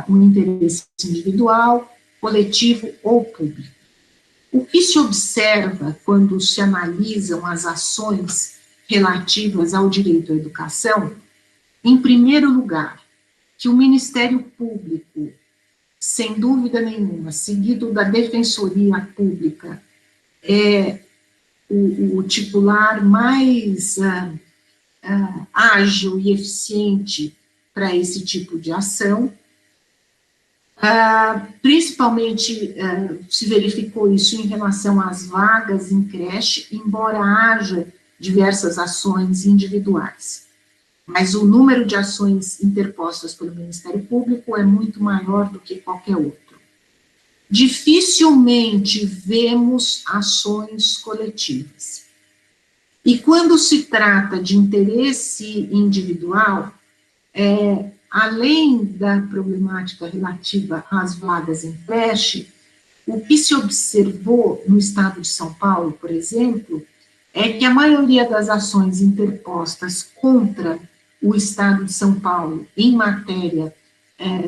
um interesse individual, coletivo ou público. O que se observa quando se analisam as ações relativas ao direito à educação, em primeiro lugar, que o Ministério Público, sem dúvida nenhuma, seguido da Defensoria Pública, é o titular mais ágil e eficiente para esse tipo de ação. Principalmente se verificou isso em relação às vagas em creche, embora haja diversas ações individuais. Mas o número de ações interpostas pelo Ministério Público é muito maior do que qualquer outro. Dificilmente vemos ações coletivas. E quando se trata de interesse individual, além da problemática relativa às vagas em creche, o que se observou no estado de São Paulo, por exemplo, é que a maioria das ações interpostas contra o Estado de São Paulo em matéria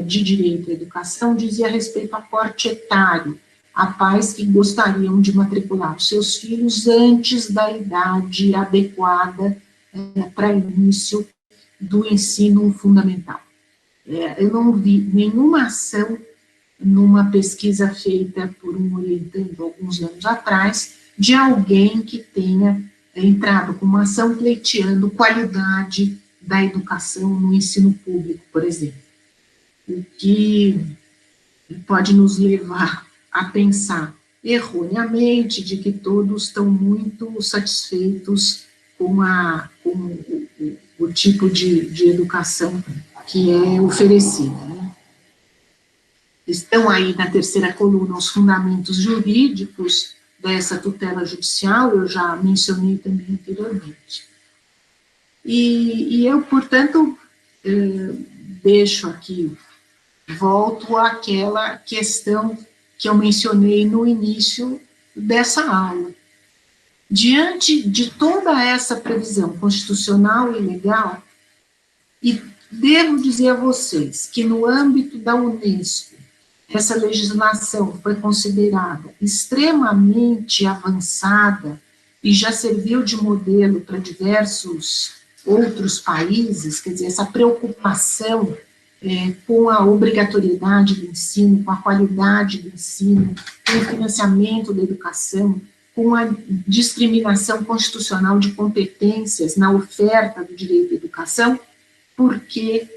de direito à educação dizia respeito a porte etário, a pais que gostariam de matricular os seus filhos antes da idade adequada para início do ensino fundamental. Eu não vi nenhuma ação numa pesquisa feita por um orientando alguns anos atrás, de alguém que tenha entrado com uma ação pleiteando qualidade da educação no ensino público, por exemplo. O que pode nos levar a pensar erroneamente de que todos estão muito satisfeitos com o tipo de educação que é oferecida. Né? Estão aí na terceira coluna os fundamentos jurídicos dessa tutela judicial, eu já mencionei também anteriormente. E eu, portanto, deixo aqui, volto àquela questão que eu mencionei no início dessa aula. Diante de toda essa previsão constitucional e legal, e devo dizer a vocês que no âmbito da Unesco, essa legislação foi considerada extremamente avançada e já serviu de modelo para diversos outros países, quer dizer, essa preocupação com a obrigatoriedade do ensino, com a qualidade do ensino, com o financiamento da educação, com a discriminação constitucional de competências na oferta do direito à educação, por que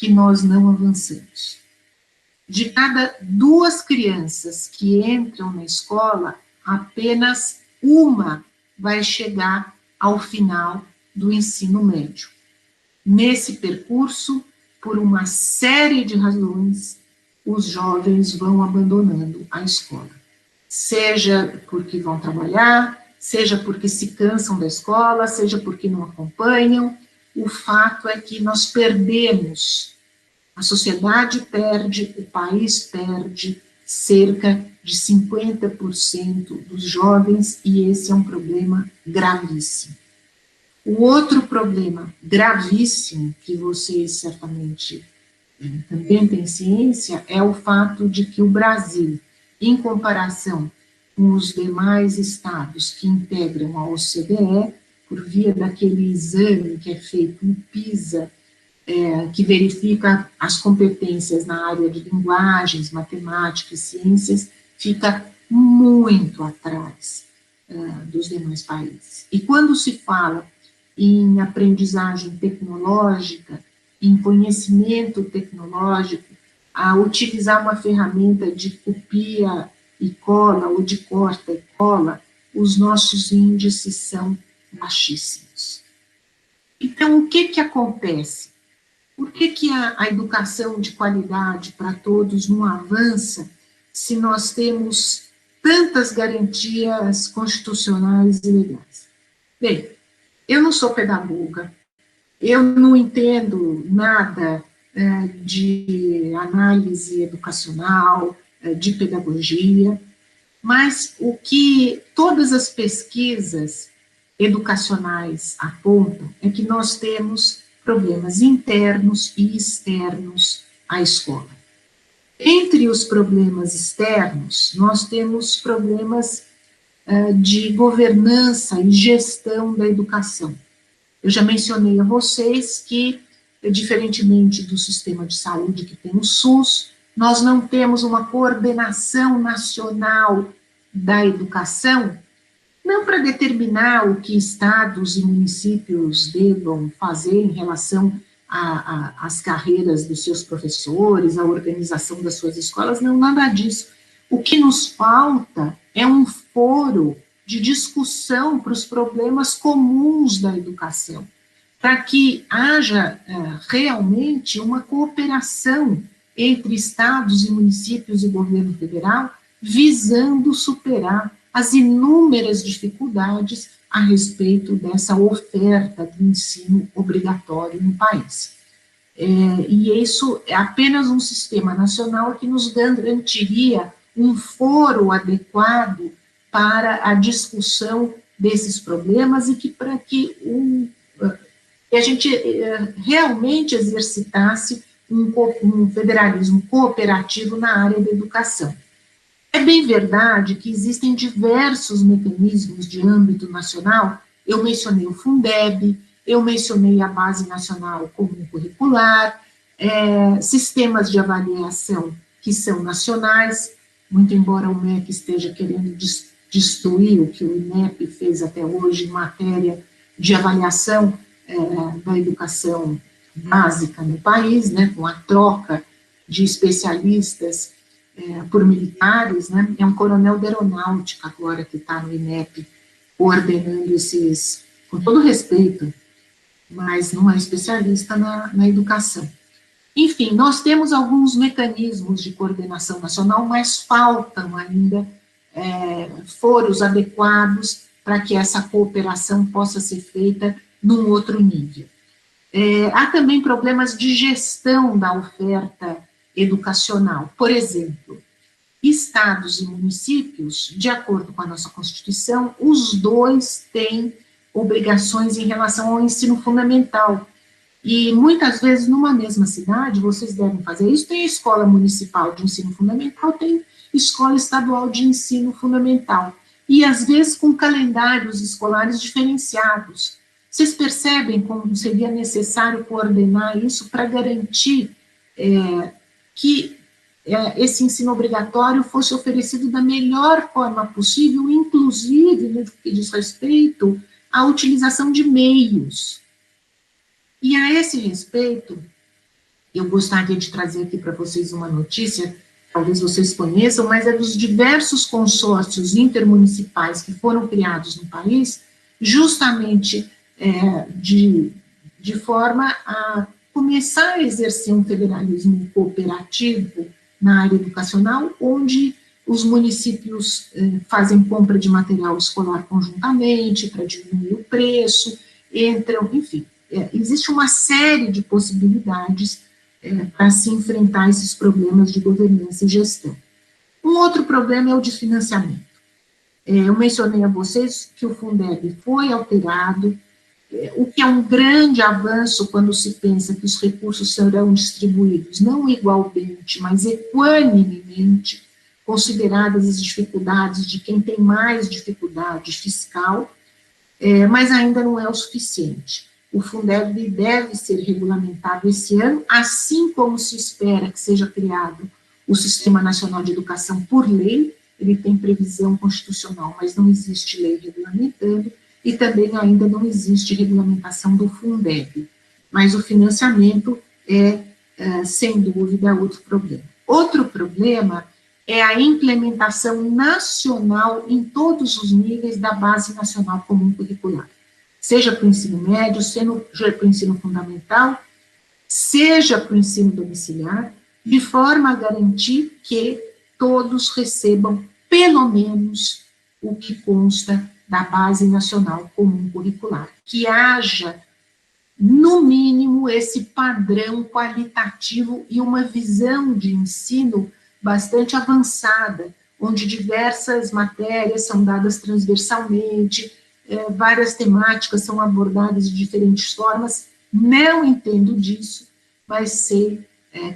nós não avançamos? De cada 2 crianças que entram na escola, apenas uma vai chegar ao final do ensino médio. Nesse percurso, por uma série de razões, os jovens vão abandonando a escola. Seja porque vão trabalhar, seja porque se cansam da escola, seja porque não acompanham. O fato é que nós perdemos, a sociedade perde, o país perde cerca de 50% dos jovens, e esse é um problema gravíssimo. O outro problema gravíssimo, que vocês certamente também têm ciência, é o fato de que o Brasil, em comparação com os demais estados que integram a OCDE, por via daquele exame que é feito no PISA, que verifica as competências na área de linguagens, matemática e ciências, fica muito atrás dos demais países. E quando se fala em aprendizagem tecnológica, em conhecimento tecnológico, a utilizar uma ferramenta de copia e cola, ou de corta e cola, os nossos índices são baixíssimos. Então, o que acontece? Por que a educação de qualidade para todos não avança se nós temos tantas garantias constitucionais e legais? Bem, eu não sou pedagoga, eu não entendo nada de análise educacional, de pedagogia, mas o que todas as pesquisas educacionais apontam é que nós temos problemas internos e externos à escola. Entre os problemas externos, nós temos problemas de governança e gestão da educação. Eu já mencionei a vocês que, diferentemente do sistema de saúde que tem o SUS, nós não temos uma coordenação nacional da educação, não para determinar o que estados e municípios devam fazer em relação às carreiras dos seus professores, à organização das suas escolas, não, nada disso. O que nos falta é um foro de discussão para os problemas comuns da educação, para que haja realmente uma cooperação entre estados e municípios e governo federal, visando superar as inúmeras dificuldades a respeito dessa oferta de ensino obrigatório no país. E isso é apenas um sistema nacional que nos garantiria um foro adequado para a discussão desses problemas e que para que a gente realmente exercitasse um federalismo cooperativo na área da educação. É bem verdade que existem diversos mecanismos de âmbito nacional, eu mencionei o Fundeb, eu mencionei a Base Nacional Comum Curricular, sistemas de avaliação que são nacionais, muito embora o MEC esteja querendo destruir o que o INEP fez até hoje em matéria de avaliação da educação básica no país, né, com a troca de especialistas por militares, né, é um coronel da aeronáutica agora que está no INEP coordenando esses, com todo respeito, mas não é especialista na educação. Enfim, nós temos alguns mecanismos de coordenação nacional, mas faltam ainda foros adequados para que essa cooperação possa ser feita num outro nível. Há também problemas de gestão da oferta educacional. Por exemplo, estados e municípios, de acordo com a nossa Constituição, os dois têm obrigações em relação ao ensino fundamental. E muitas vezes, numa mesma cidade, vocês devem fazer isso, tem escola municipal de ensino fundamental, tem escola estadual de ensino fundamental. E, às vezes, com calendários escolares diferenciados. Vocês percebem como seria necessário coordenar isso para garantir que esse ensino obrigatório fosse oferecido da melhor forma possível, inclusive no que diz respeito à utilização de meios. E a esse respeito, eu gostaria de trazer aqui para vocês uma notícia, talvez vocês conheçam, mas é dos diversos consórcios intermunicipais que foram criados no país, justamente de forma a começar a exercer um federalismo cooperativo na área educacional, onde os municípios fazem compra de material escolar conjuntamente para diminuir o preço, enfim, existe uma série de possibilidades para se enfrentar esses problemas de governança e gestão. Um outro problema é o de financiamento. Eu mencionei a vocês que o Fundeb foi alterado, o que é um grande avanço quando se pensa que os recursos serão distribuídos não igualmente, mas equanimemente, consideradas as dificuldades de quem tem mais dificuldade fiscal, mas ainda não é o suficiente. O Fundeb deve ser regulamentado esse ano, assim como se espera que seja criado o Sistema Nacional de Educação por lei, ele tem previsão constitucional, mas não existe lei regulamentando, e também ainda não existe regulamentação do Fundeb, mas o financiamento é sem dúvida, outro problema. Outro problema é a implementação nacional em todos os níveis da Base Nacional Comum Curricular, seja para o ensino médio, seja para o ensino fundamental, seja para o ensino domiciliar, de forma a garantir que todos recebam, pelo menos, o que consta da Base Nacional Comum Curricular, que haja, no mínimo, esse padrão qualitativo e uma visão de ensino bastante avançada, onde diversas matérias são dadas transversalmente, várias temáticas são abordadas de diferentes formas. Não entendo disso, mas sei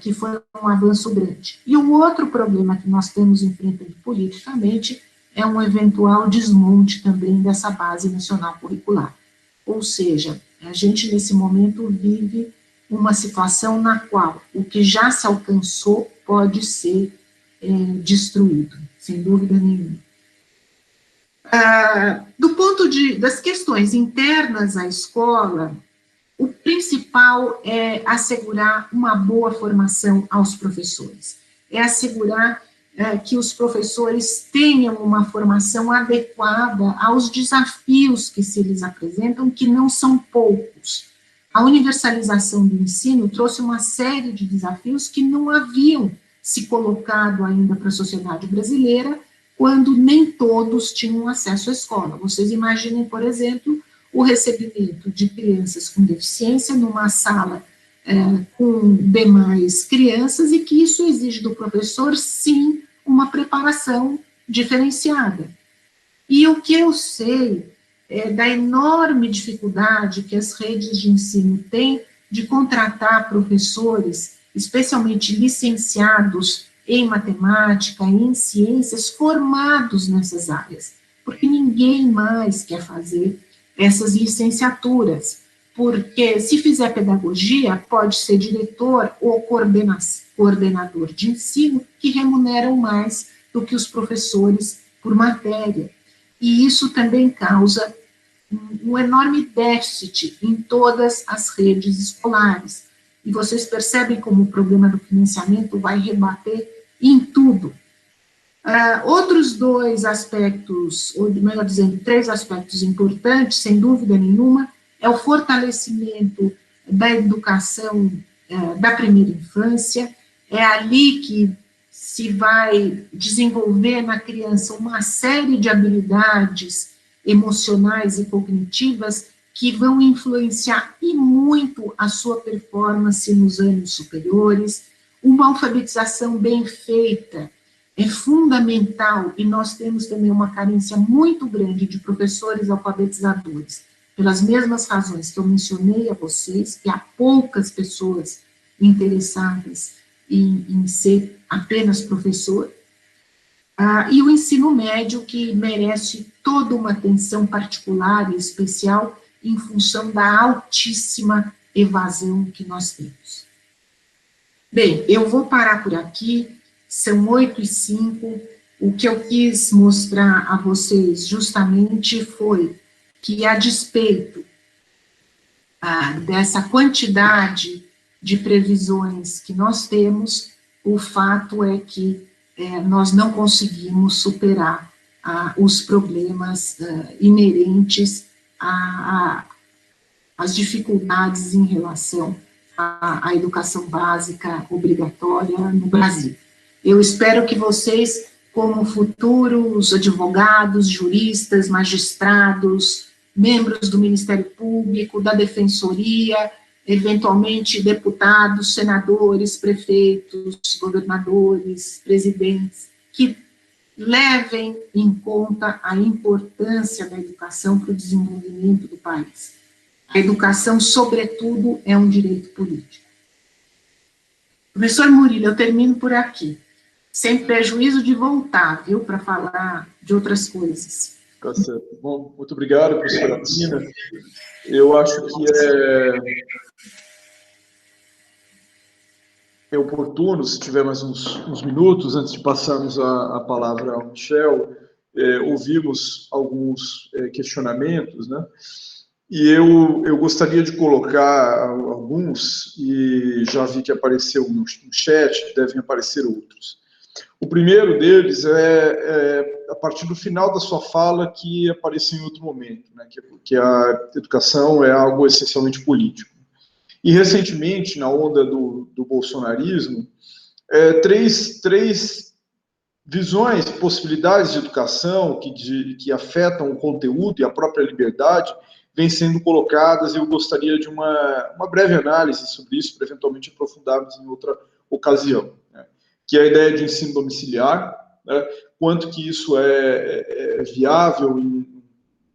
que foi um avanço grande. E um outro problema que nós temos enfrentando politicamente é um eventual desmonte também dessa Base Nacional Curricular. Ou seja, a gente, nesse momento, vive uma situação na qual o que já se alcançou pode ser destruído, sem dúvida nenhuma. Do ponto das questões internas à escola, o principal é assegurar uma boa formação aos professores, é assegurar que os professores tenham uma formação adequada aos desafios que se lhes apresentam, que não são poucos. A universalização do ensino trouxe uma série de desafios que não haviam se colocado ainda para a sociedade brasileira, quando nem todos tinham acesso à escola. Vocês imaginem, por exemplo, o recebimento de crianças com deficiência numa sala com demais crianças, e que isso exige do professor, sim, uma preparação diferenciada. E o que eu sei é da enorme dificuldade que as redes de ensino têm de contratar professores, especialmente licenciados em matemática, em ciências, formados nessas áreas, porque ninguém mais quer fazer essas licenciaturas, porque se fizer pedagogia, pode ser diretor ou coordenador de ensino, que remuneram mais do que os professores por matéria. E isso também causa um enorme déficit em todas as redes escolares. E vocês percebem como o problema do financiamento vai rebater em tudo. Outros dois aspectos, ou melhor dizendo, 3 aspectos importantes, sem dúvida nenhuma, é o fortalecimento da educação da primeira infância. É ali que se vai desenvolver na criança uma série de habilidades emocionais e cognitivas que vão influenciar e muito a sua performance nos anos superiores. Uma alfabetização bem feita é fundamental, e nós temos também uma carência muito grande de professores alfabetizadores, pelas mesmas razões que eu mencionei a vocês, que há poucas pessoas interessadas em ser apenas professor, e o ensino médio, que merece toda uma atenção particular e especial em função da altíssima evasão que nós temos. Bem, eu vou parar por aqui, são 8h05, o que eu quis mostrar a vocês justamente foi que, a despeito dessa quantidade de previsões que nós temos, o fato é que nós não conseguimos superar os problemas inerentes às dificuldades em relação à educação básica obrigatória no Brasil. Eu espero que vocês, como futuros advogados, juristas, magistrados, membros do Ministério Público, da Defensoria, eventualmente deputados, senadores, prefeitos, governadores, presidentes, que levem em conta a importância da educação para o desenvolvimento do país. A educação, sobretudo, é um direito político. Professor Murilo, eu termino por aqui, sem prejuízo de voltar, viu, para falar de outras coisas. Tá certo. Bom, muito obrigado, professora Nina. Eu acho que é oportuno, se tiver mais uns minutos, antes de passarmos a palavra ao Michel, ouvirmos alguns questionamentos, né? E eu gostaria de colocar alguns, e já vi que apareceu no chat, devem aparecer outros. O primeiro deles é a partir do final da sua fala, que apareceu em outro momento, né, que a educação é algo essencialmente político. E, recentemente, na onda do bolsonarismo, três visões, possibilidades de educação que afetam o conteúdo e a própria liberdade vêm sendo colocadas, e eu gostaria de uma breve análise sobre isso, para eventualmente aprofundarmos em outra ocasião, né? Que é a ideia de ensino domiciliar, né? Quanto que isso é viável em um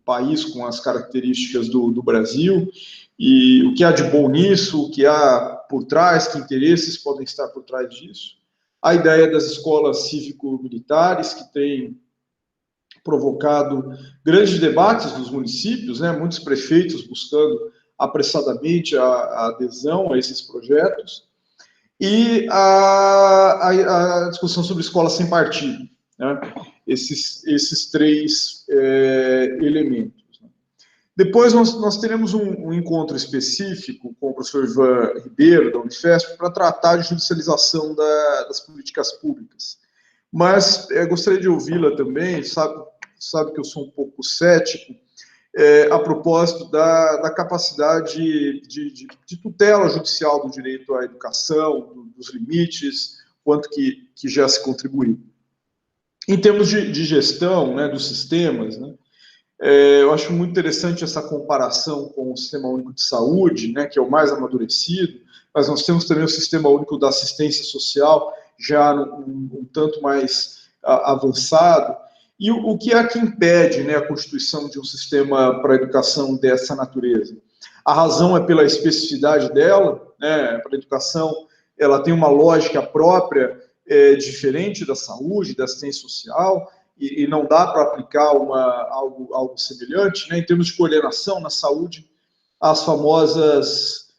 país com as características do Brasil, e o que há de bom nisso, o que há por trás, que interesses podem estar por trás disso. A ideia das escolas cívico-militares, que tem provocado grandes debates nos municípios, né? Muitos prefeitos buscando apressadamente a adesão a esses projetos, e a discussão sobre escola sem partido, né? Esses três elementos. Depois nós teremos um encontro específico com o professor Ivan Ribeiro, da Unifesp, para tratar de judicialização das políticas públicas. Mas gostaria de ouvi-la também, sabe que eu sou um pouco cético, a propósito da capacidade de tutela judicial do direito à educação, dos limites, quanto que já se contribuiu. Em termos de gestão, né, dos sistemas, né, eu acho muito interessante essa comparação com o Sistema Único de Saúde, né, que é o mais amadurecido, mas nós temos também o Sistema Único da Assistência Social, já um tanto mais avançado. E o que é que impede, né, a constituição de um sistema para a educação dessa natureza? A razão é pela especificidade dela, né, para a educação ela tem uma lógica própria, diferente da saúde, da assistência social, e não dá para aplicar algo semelhante, né? Em termos de coordenação na saúde, as famosas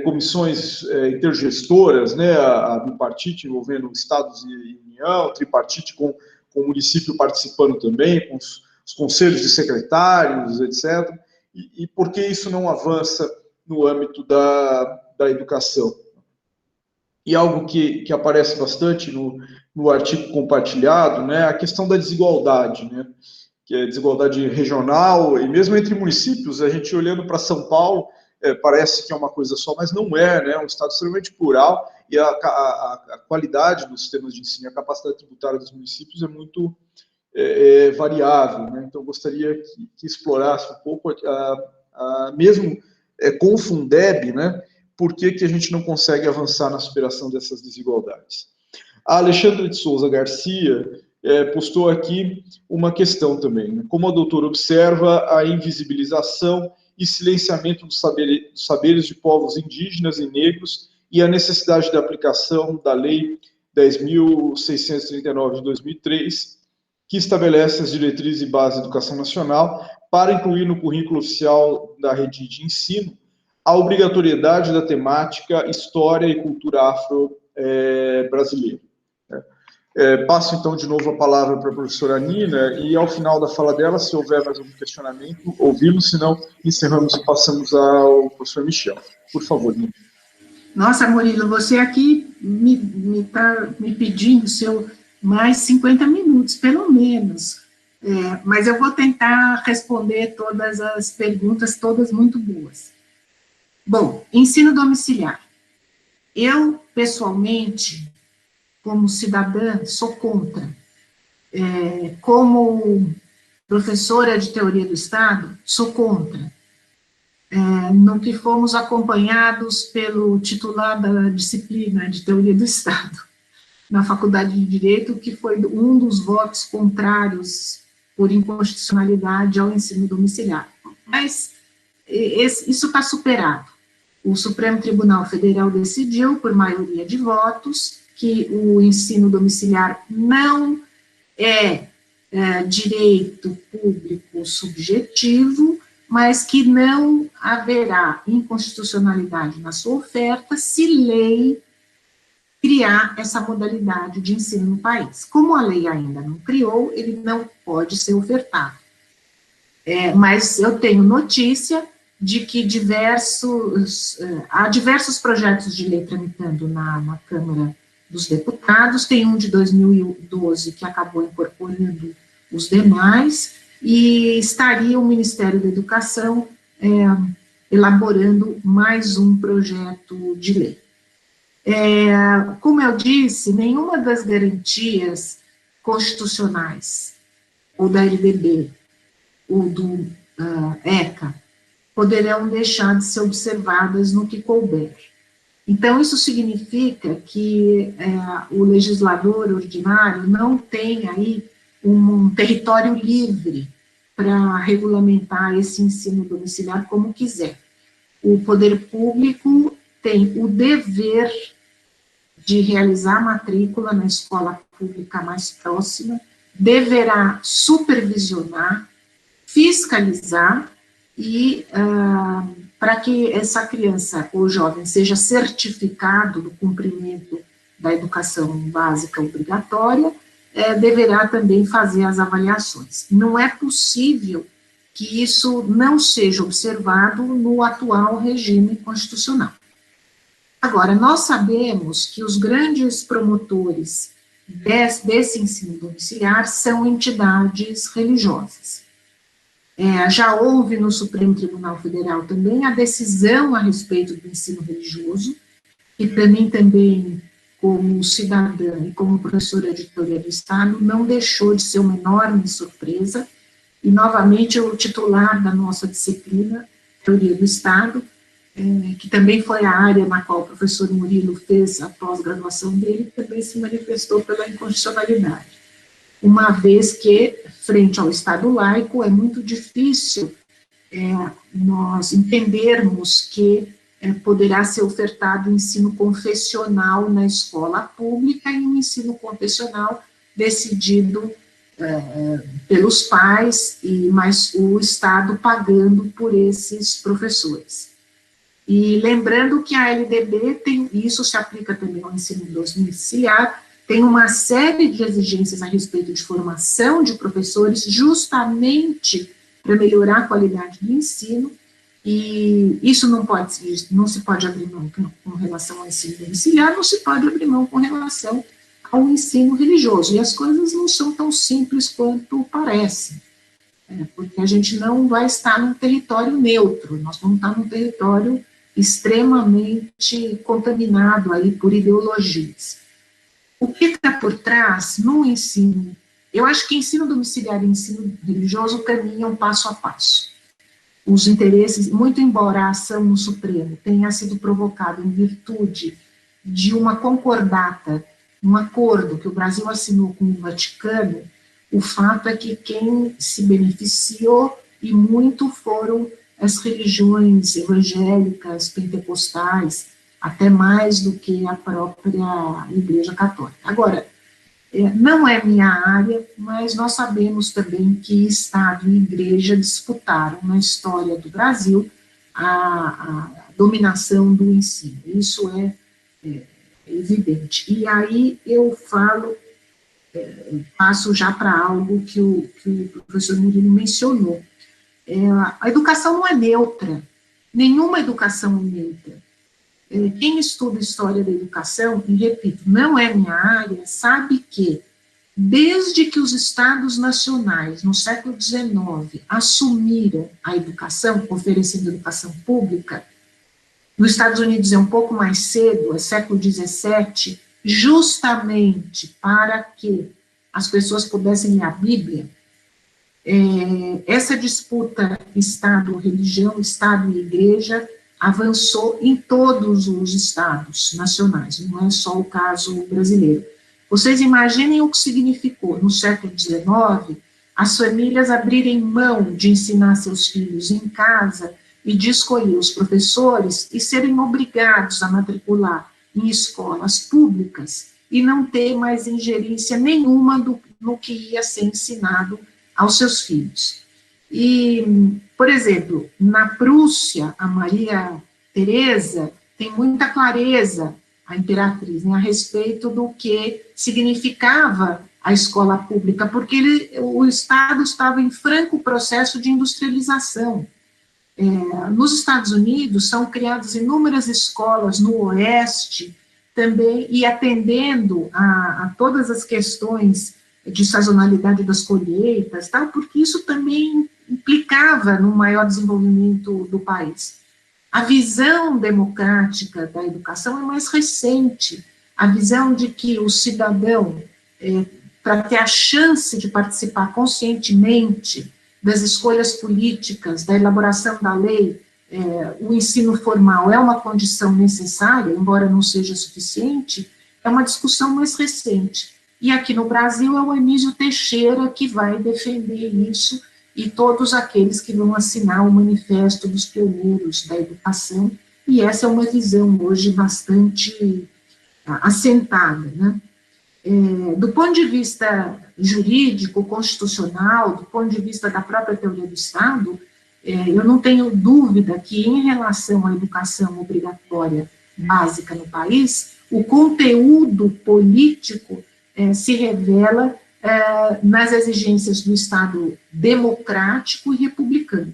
comissões intergestoras, né? A bipartite envolvendo estados e União, tripartite com o município participando também, com os conselhos de secretários, etc. E por que isso não avança no âmbito da educação? E algo que aparece bastante no artigo compartilhado, né, a questão da desigualdade, né, que é desigualdade regional, e mesmo entre municípios, a gente olhando para São Paulo, parece que é uma coisa só, mas não é, né, é um estado extremamente plural, e a qualidade dos sistemas de ensino e a capacidade tributária dos municípios é muito variável, né, então eu gostaria que explorasse um pouco, mesmo com o Fundeb, né, por que a gente não consegue avançar na superação dessas desigualdades. A Alexandra de Souza Garcia postou aqui uma questão também, né? Como a doutora observa a invisibilização e silenciamento dos saberes de povos indígenas e negros e a necessidade da aplicação da Lei 10.639 de 2003, que estabelece as diretrizes e bases da educação nacional para incluir no currículo oficial da rede de ensino a obrigatoriedade da temática História e Cultura Afro-Brasileira. Passo, então, de novo a palavra para a professora Nina, e ao final da fala dela, se houver mais algum questionamento, ouvimos, senão encerramos e passamos ao professor Michel. Por favor, Nina. Nossa, Murilo, você aqui me está me pedindo mais 50 minutos, pelo menos. Mas eu vou tentar responder todas as perguntas, todas muito boas. Bom, ensino domiciliar. Eu, pessoalmente, como cidadã, sou contra. Como professora de teoria do Estado, sou contra. No que fomos acompanhados pelo titular da disciplina de teoria do Estado, na Faculdade de Direito, que foi um dos votos contrários por inconstitucionalidade ao ensino domiciliar. Mas isso está superado. O Supremo Tribunal Federal decidiu, por maioria de votos, que o ensino domiciliar não é direito público subjetivo, mas que não haverá inconstitucionalidade na sua oferta se lei criar essa modalidade de ensino no país. Como a lei ainda não criou, ele não pode ser ofertado. Mas eu tenho notícia de que há diversos projetos de lei tramitando na Câmara dos Deputados, tem um de 2012 que acabou incorporando os demais, e estaria o Ministério da Educação elaborando mais um projeto de lei. Como eu disse, nenhuma das garantias constitucionais, ou da LDB, ou do ECA, poderão deixar de ser observadas no que couber. Então, isso significa que o legislador ordinário não tem aí um território livre para regulamentar esse ensino domiciliar como quiser. O poder público tem o dever de realizar a matrícula na escola pública mais próxima, deverá supervisionar, fiscalizar e para que essa criança ou jovem seja certificado do cumprimento da educação básica obrigatória, deverá também fazer as avaliações. Não é possível que isso não seja observado no atual regime constitucional. Agora, nós sabemos que os grandes promotores desse ensino domiciliar são entidades religiosas. Já houve no Supremo Tribunal Federal também a decisão a respeito do ensino religioso, e para mim também, como cidadã e como professora editora do Estado, não deixou de ser uma enorme surpresa, e novamente o titular da nossa disciplina, Teoria do Estado, que também foi a área na qual o professor Murilo fez a pós-graduação dele, também se manifestou pela inconstitucionalidade. Uma vez que, frente ao Estado laico, é muito difícil nós entendermos que poderá ser ofertado ensino confessional na escola pública e um ensino confessional decidido pelos pais, mas o Estado pagando por esses professores. E lembrando que a LDB tem, e isso se aplica também ao ensino domiciliar, tem uma série de exigências a respeito de formação de professores, justamente para melhorar a qualidade do ensino, e isso não se pode abrir mão com relação ao ensino domiciliar, não se pode abrir mão com relação ao ensino religioso, e as coisas não são tão simples quanto parecem, porque a gente não vai estar num território neutro, nós vamos estar num território extremamente contaminado aí por ideologias. O que está por trás no ensino? Eu acho que ensino domiciliar e ensino religioso caminham passo a passo. Os interesses, muito embora a ação no Supremo tenha sido provocada em virtude de uma concordata, um acordo que o Brasil assinou com o Vaticano, o fato é que quem se beneficiou e muito foram as religiões evangélicas, pentecostais, até mais do que a própria Igreja Católica. Agora, não é minha área, mas nós sabemos também que Estado e Igreja disputaram na história do Brasil a dominação do ensino. Isso é evidente. E aí eu passo já para algo que o professor Murilo mencionou. A educação não é neutra, nenhuma educação é neutra. Quem estuda história da educação, e repito, não é minha área, sabe que, desde que os estados nacionais, no século XIX, assumiram a educação, oferecendo educação pública, nos Estados Unidos é um pouco mais cedo, é século XVII, justamente para que as pessoas pudessem ler a Bíblia, essa disputa Estado-religião, Estado e Igreja, avançou em todos os estados nacionais, não é só o caso brasileiro. Vocês imaginem o que significou, no século XIX, as famílias abrirem mão de ensinar seus filhos em casa e de escolher os professores e serem obrigados a matricular em escolas públicas e não ter mais ingerência nenhuma no que ia ser ensinado aos seus filhos. E, por exemplo, na Prússia, a Maria Teresa tem muita clareza, a imperatriz, a respeito do que significava a escola pública, porque o Estado estava em franco processo de industrialização. Nos Estados Unidos, são criadas inúmeras escolas no Oeste, também, e atendendo a todas as questões de sazonalidade das colheitas, tal, porque isso também implicava no maior desenvolvimento do país. A visão democrática da educação é mais recente, a visão de que o cidadão, para ter a chance de participar conscientemente das escolhas políticas, da elaboração da lei, o ensino formal é uma condição necessária, embora não seja suficiente, é uma discussão mais recente. E aqui no Brasil é o Anísio Teixeira que vai defender isso, e todos aqueles que vão assinar o Manifesto dos Pioneiros da Educação, e essa é uma visão hoje bastante assentada, né? Do ponto de vista jurídico, constitucional, do ponto de vista da própria teoria do Estado, eu não tenho dúvida que, em relação à educação obrigatória básica no país, o conteúdo político se revela nas exigências do Estado democrático e republicano.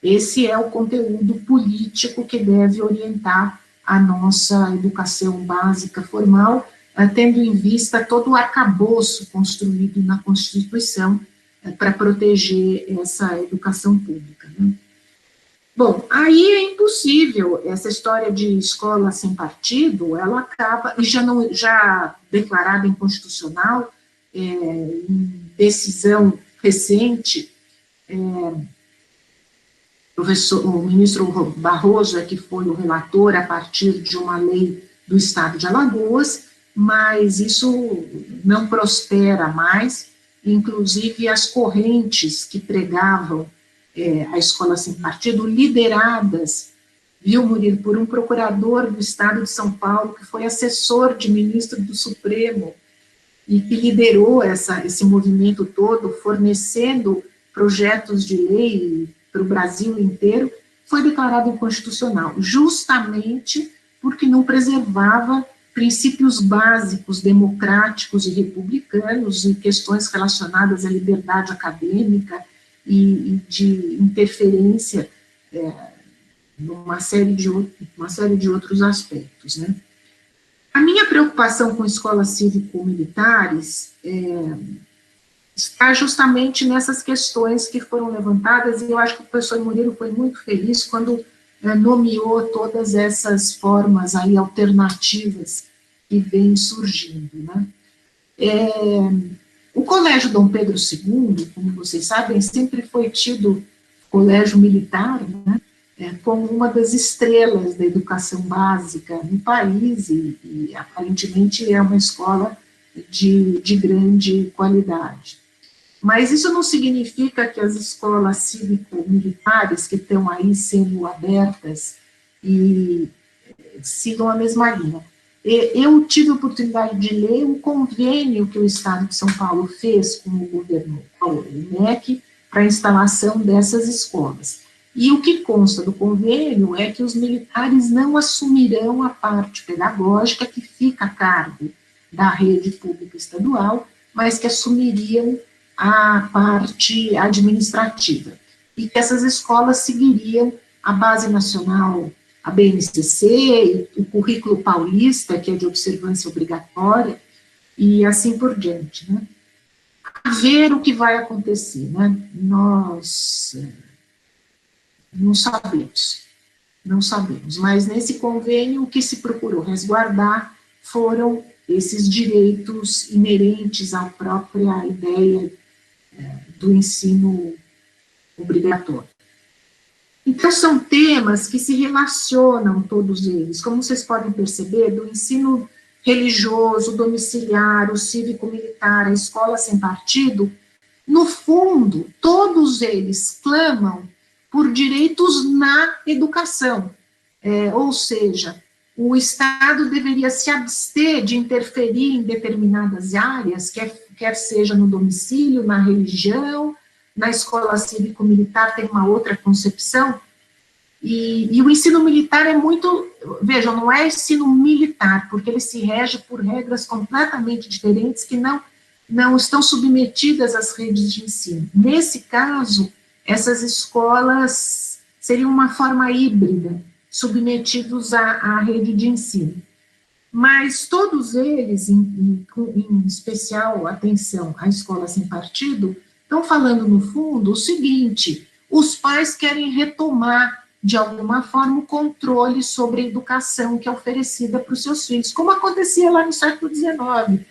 Esse é o conteúdo político que deve orientar a nossa educação básica formal, tendo em vista todo o arcabouço construído na Constituição para proteger essa educação pública, né? Bom, aí é impossível, essa história de escola sem partido, ela acaba, e já declarada inconstitucional, em decisão recente, o ministro Barroso que foi o relator a partir de uma lei do Estado de Alagoas, mas isso não prospera mais, inclusive as correntes que pregavam a escola sem partido, lideradas, viu, Murilo, por um procurador do Estado de São Paulo, que foi assessor de ministro do Supremo, e que liderou esse movimento todo, fornecendo projetos de lei para o Brasil inteiro, foi declarado inconstitucional, justamente porque não preservava princípios básicos democráticos e republicanos e questões relacionadas à liberdade acadêmica e de interferência numa série de outros aspectos, né? A minha preocupação com escolas cívico-militares está justamente nessas questões que foram levantadas, e eu acho que o professor Murilo foi muito feliz quando nomeou todas essas formas aí alternativas que vêm surgindo, né? O Colégio Dom Pedro II, como vocês sabem, sempre foi tido colégio militar, né, como uma das estrelas da educação básica no país, e aparentemente é uma escola de grande qualidade. Mas isso não significa que as escolas cívico-militares que estão aí sendo abertas e sigam a mesma linha. Eu tive a oportunidade de ler um convênio que o Estado de São Paulo fez com o governo, o MEC, para a instalação dessas escolas. E o que consta do convênio é que os militares não assumirão a parte pedagógica que fica a cargo da rede pública estadual, mas que assumiriam a parte administrativa, e que essas escolas seguiriam a Base Nacional, a BNCC, o currículo paulista, que é de observância obrigatória, e assim por diante, né? A ver o que vai acontecer, né? Nós não sabemos, mas nesse convênio o que se procurou resguardar foram esses direitos inerentes à própria ideia do ensino obrigatório. Então, são temas que se relacionam, todos eles, como vocês podem perceber, do ensino religioso, domiciliar, o cívico-militar, a escola sem partido, no fundo, todos eles clamam por direitos na educação, ou seja, o Estado deveria se abster de interferir em determinadas áreas, quer seja no domicílio, na religião, na escola cívico-militar tem uma outra concepção, e o ensino militar é muito, vejam, não é ensino militar, porque ele se rege por regras completamente diferentes que não estão submetidas às redes de ensino. Nesse caso, essas escolas seriam uma forma híbrida, submetidos à rede de ensino. Mas todos eles, em especial, atenção, a escola sem partido, estão falando, no fundo, o seguinte: os pais querem retomar, de alguma forma, o controle sobre a educação que é oferecida para os seus filhos, como acontecia lá no século XIX.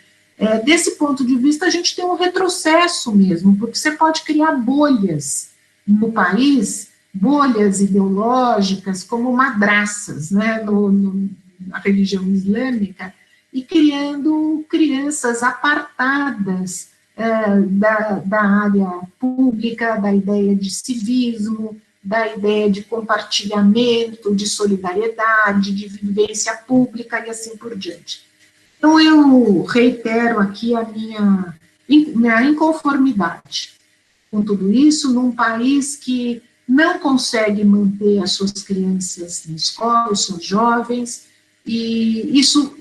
Desse ponto de vista, a gente tem um retrocesso mesmo, porque você pode criar bolhas no país, bolhas ideológicas, como madraças, né, na religião islâmica, e criando crianças apartadas da área pública, da ideia de civismo, da ideia de compartilhamento, de solidariedade, de vivência pública e assim por diante. Então, eu reitero aqui a minha inconformidade com tudo isso, num país que não consegue manter as suas crianças na escola, os seus jovens, e isso,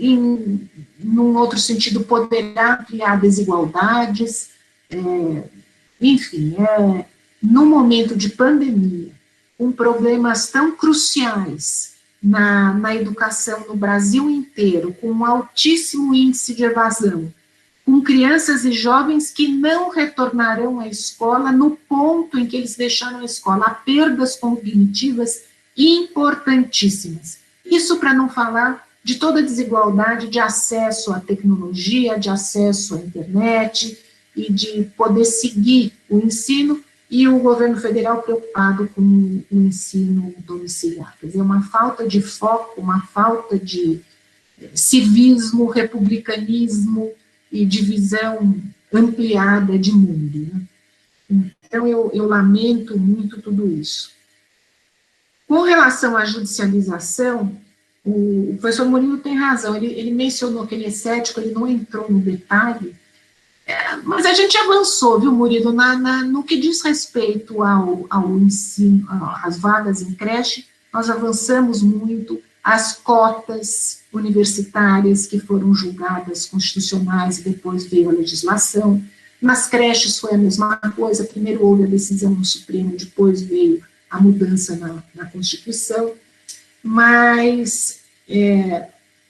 num outro sentido, poderá criar desigualdades, enfim, num momento de pandemia, com problemas tão cruciais na educação no Brasil inteiro, com um altíssimo índice de evasão, com crianças e jovens que não retornarão à escola no ponto em que eles deixaram a escola, há perdas cognitivas importantíssimas. Isso para não falar de toda a desigualdade de acesso à tecnologia, de acesso à internet e de poder seguir o ensino, e o governo federal preocupado com o ensino domiciliar. Quer dizer, uma falta de foco, uma falta de civismo, republicanismo e de visão ampliada de mundo, né? Então, eu lamento muito tudo isso. Com relação à judicialização, o professor Murilo tem razão, ele mencionou que ele é cético, ele não entrou no detalhe, mas a gente avançou, viu, Murilo, no que diz respeito ao ensino, às vagas em creche, nós avançamos muito, as cotas universitárias que foram julgadas constitucionais e depois veio a legislação, nas creches foi a mesma coisa, primeiro houve a decisão no Supremo, depois veio a mudança na Constituição, mas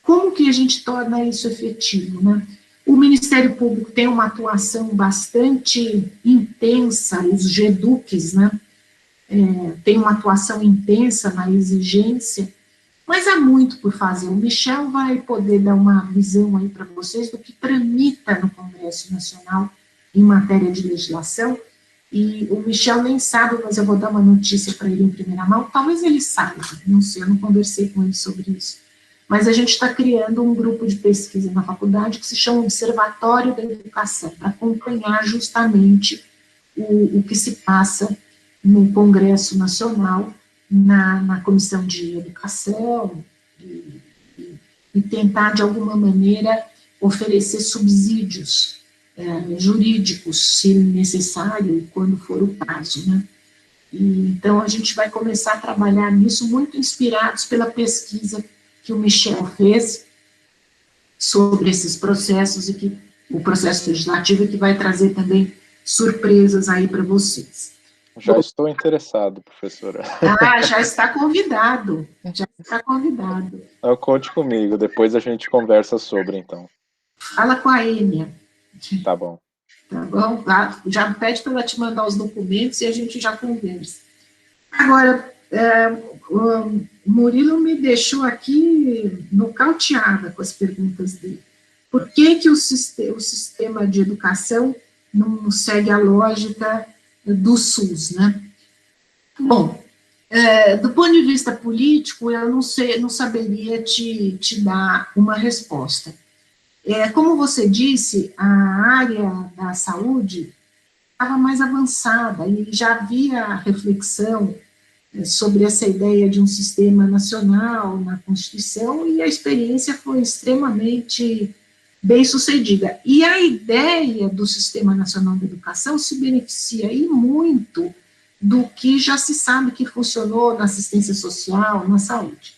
como que a gente torna isso efetivo, né? O Ministério Público tem uma atuação bastante intensa, os GEDUCs, né, tem uma atuação intensa na exigência, mas há muito por fazer. O Michel vai poder dar uma visão aí para vocês do que tramita no Congresso Nacional em matéria de legislação, e o Michel nem sabe, mas eu vou dar uma notícia para ele em primeira mão, talvez ele saiba, não sei, eu não conversei com ele sobre isso. Mas a gente está criando um grupo de pesquisa na faculdade que se chama Observatório da Educação, para acompanhar justamente o que se passa no Congresso Nacional, na Comissão de Educação, e tentar, de alguma maneira, oferecer subsídios jurídicos, se necessário, e quando for o caso, né? Então, a gente vai começar a trabalhar nisso, muito inspirados pela pesquisa que o Michel fez sobre esses processos, e o processo legislativo, que vai trazer também surpresas aí para vocês. Já estou interessado, professora. Já está convidado, já está convidado. Então, conte comigo, depois a gente conversa sobre, então. Fala com a Enia. Tá bom. Tá bom? Já pede para ela te mandar os documentos e a gente já conversa. Agora, o Murilo me deixou aqui nocauteada com as perguntas dele. Por que o sistema de educação não segue a lógica do SUS, né? Bom, do ponto de vista político, eu não saberia te dar uma resposta. Como você disse, a área da saúde estava mais avançada e já havia reflexão sobre essa ideia de um sistema nacional na Constituição, e a experiência foi extremamente bem sucedida. E a ideia do Sistema Nacional de Educação se beneficia e muito do que já se sabe que funcionou na assistência social, na saúde.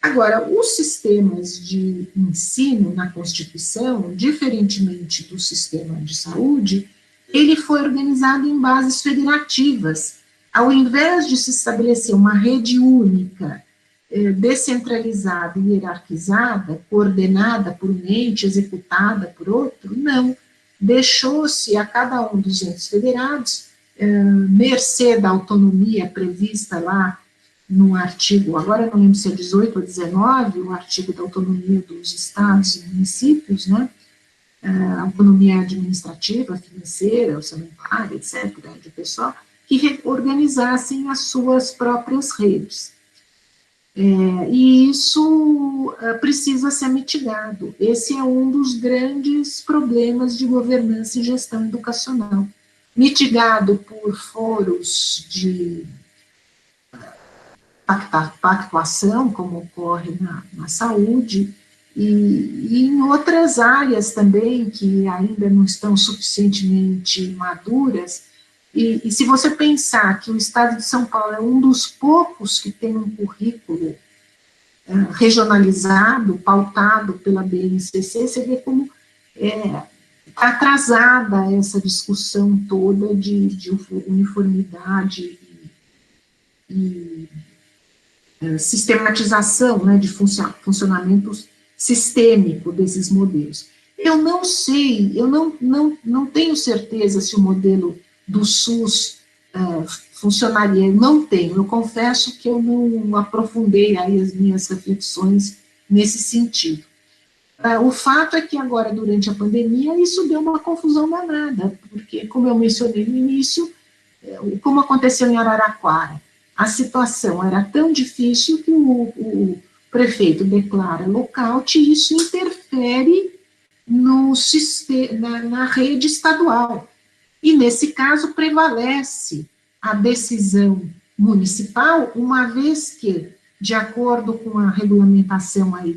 Agora, os sistemas de ensino na Constituição, diferentemente do sistema de saúde, ele foi organizado em bases federativas, ao invés de se estabelecer uma rede única, descentralizada e hierarquizada, coordenada por um ente, executada por outro, não. Deixou-se a cada um dos entes federados, mercê da autonomia prevista lá no artigo, agora não lembro se é 18 ou 19, o artigo da autonomia dos estados e municípios, né? A autonomia administrativa, financeira, orçamentária, etc., de pessoal, que organizassem as suas próprias redes. E isso precisa ser mitigado. Esse é um dos grandes problemas de governança e gestão educacional. Mitigado por foros de pactuação, como ocorre na saúde, e em outras áreas também que ainda não estão suficientemente maduras. E se você pensar que o Estado de São Paulo é um dos poucos que tem um currículo regionalizado, pautado pela BNCC, você vê como está atrasada essa discussão toda de uniformidade e sistematização, né, de funcionamento sistêmico desses modelos. Eu não sei, eu não tenho certeza se o modelo do SUS funcionaria, eu não tenho, eu confesso que eu não aprofundei aí as minhas reflexões nesse sentido. O fato é que agora, durante a pandemia, isso deu uma confusão danada, porque, como eu mencionei no início, como aconteceu em Araraquara, a situação era tão difícil que o prefeito declara lockout e isso interfere no sistema, na rede estadual. E, nesse caso, prevalece a decisão municipal, uma vez que, de acordo com a regulamentação aí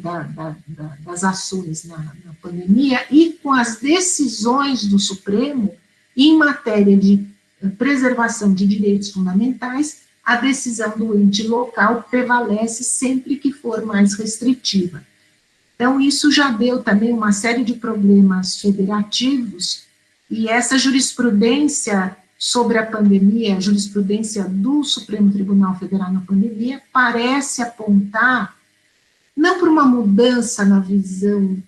das ações na pandemia e com as decisões do Supremo em matéria de preservação de direitos fundamentais, a decisão do ente local prevalece sempre que for mais restritiva. Então, isso já deu também uma série de problemas federativos, e essa jurisprudência sobre a pandemia, a jurisprudência do Supremo Tribunal Federal na pandemia, parece apontar, não por uma mudança na visão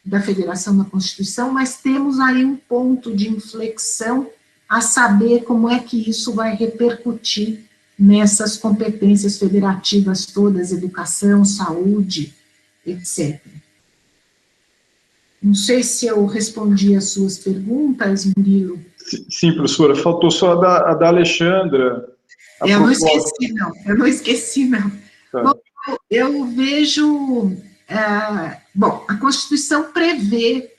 da federação da Constituição, mas temos aí um ponto de inflexão a saber como é que isso vai repercutir nessas competências federativas todas, educação, saúde, etc. Não sei se eu respondi às suas perguntas, Murilo. Sim, professora, faltou só a da Alexandra. Eu não esqueci, não. Tá. Bom, eu vejo... bom, a Constituição prevê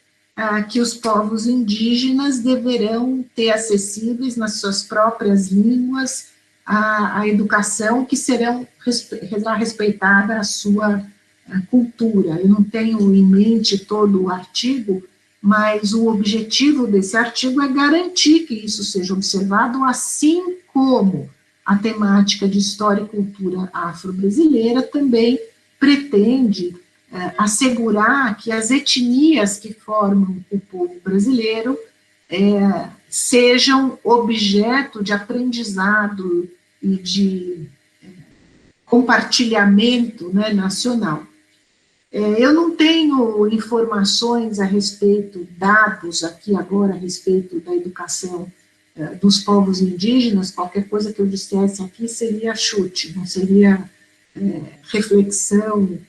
que os povos indígenas deverão ter acessíveis nas suas próprias línguas a educação, que será respeitada a sua cultura. Eu não tenho em mente todo o artigo, mas o objetivo desse artigo é garantir que isso seja observado, assim como a temática de história e cultura afro-brasileira também pretende assegurar que as etnias que formam o povo brasileiro sejam objeto de aprendizado e de compartilhamento, né, nacional. Eu não tenho informações a respeito, dados aqui agora a respeito da educação dos povos indígenas. Qualquer coisa que eu dissesse aqui seria chute, não seria reflexão,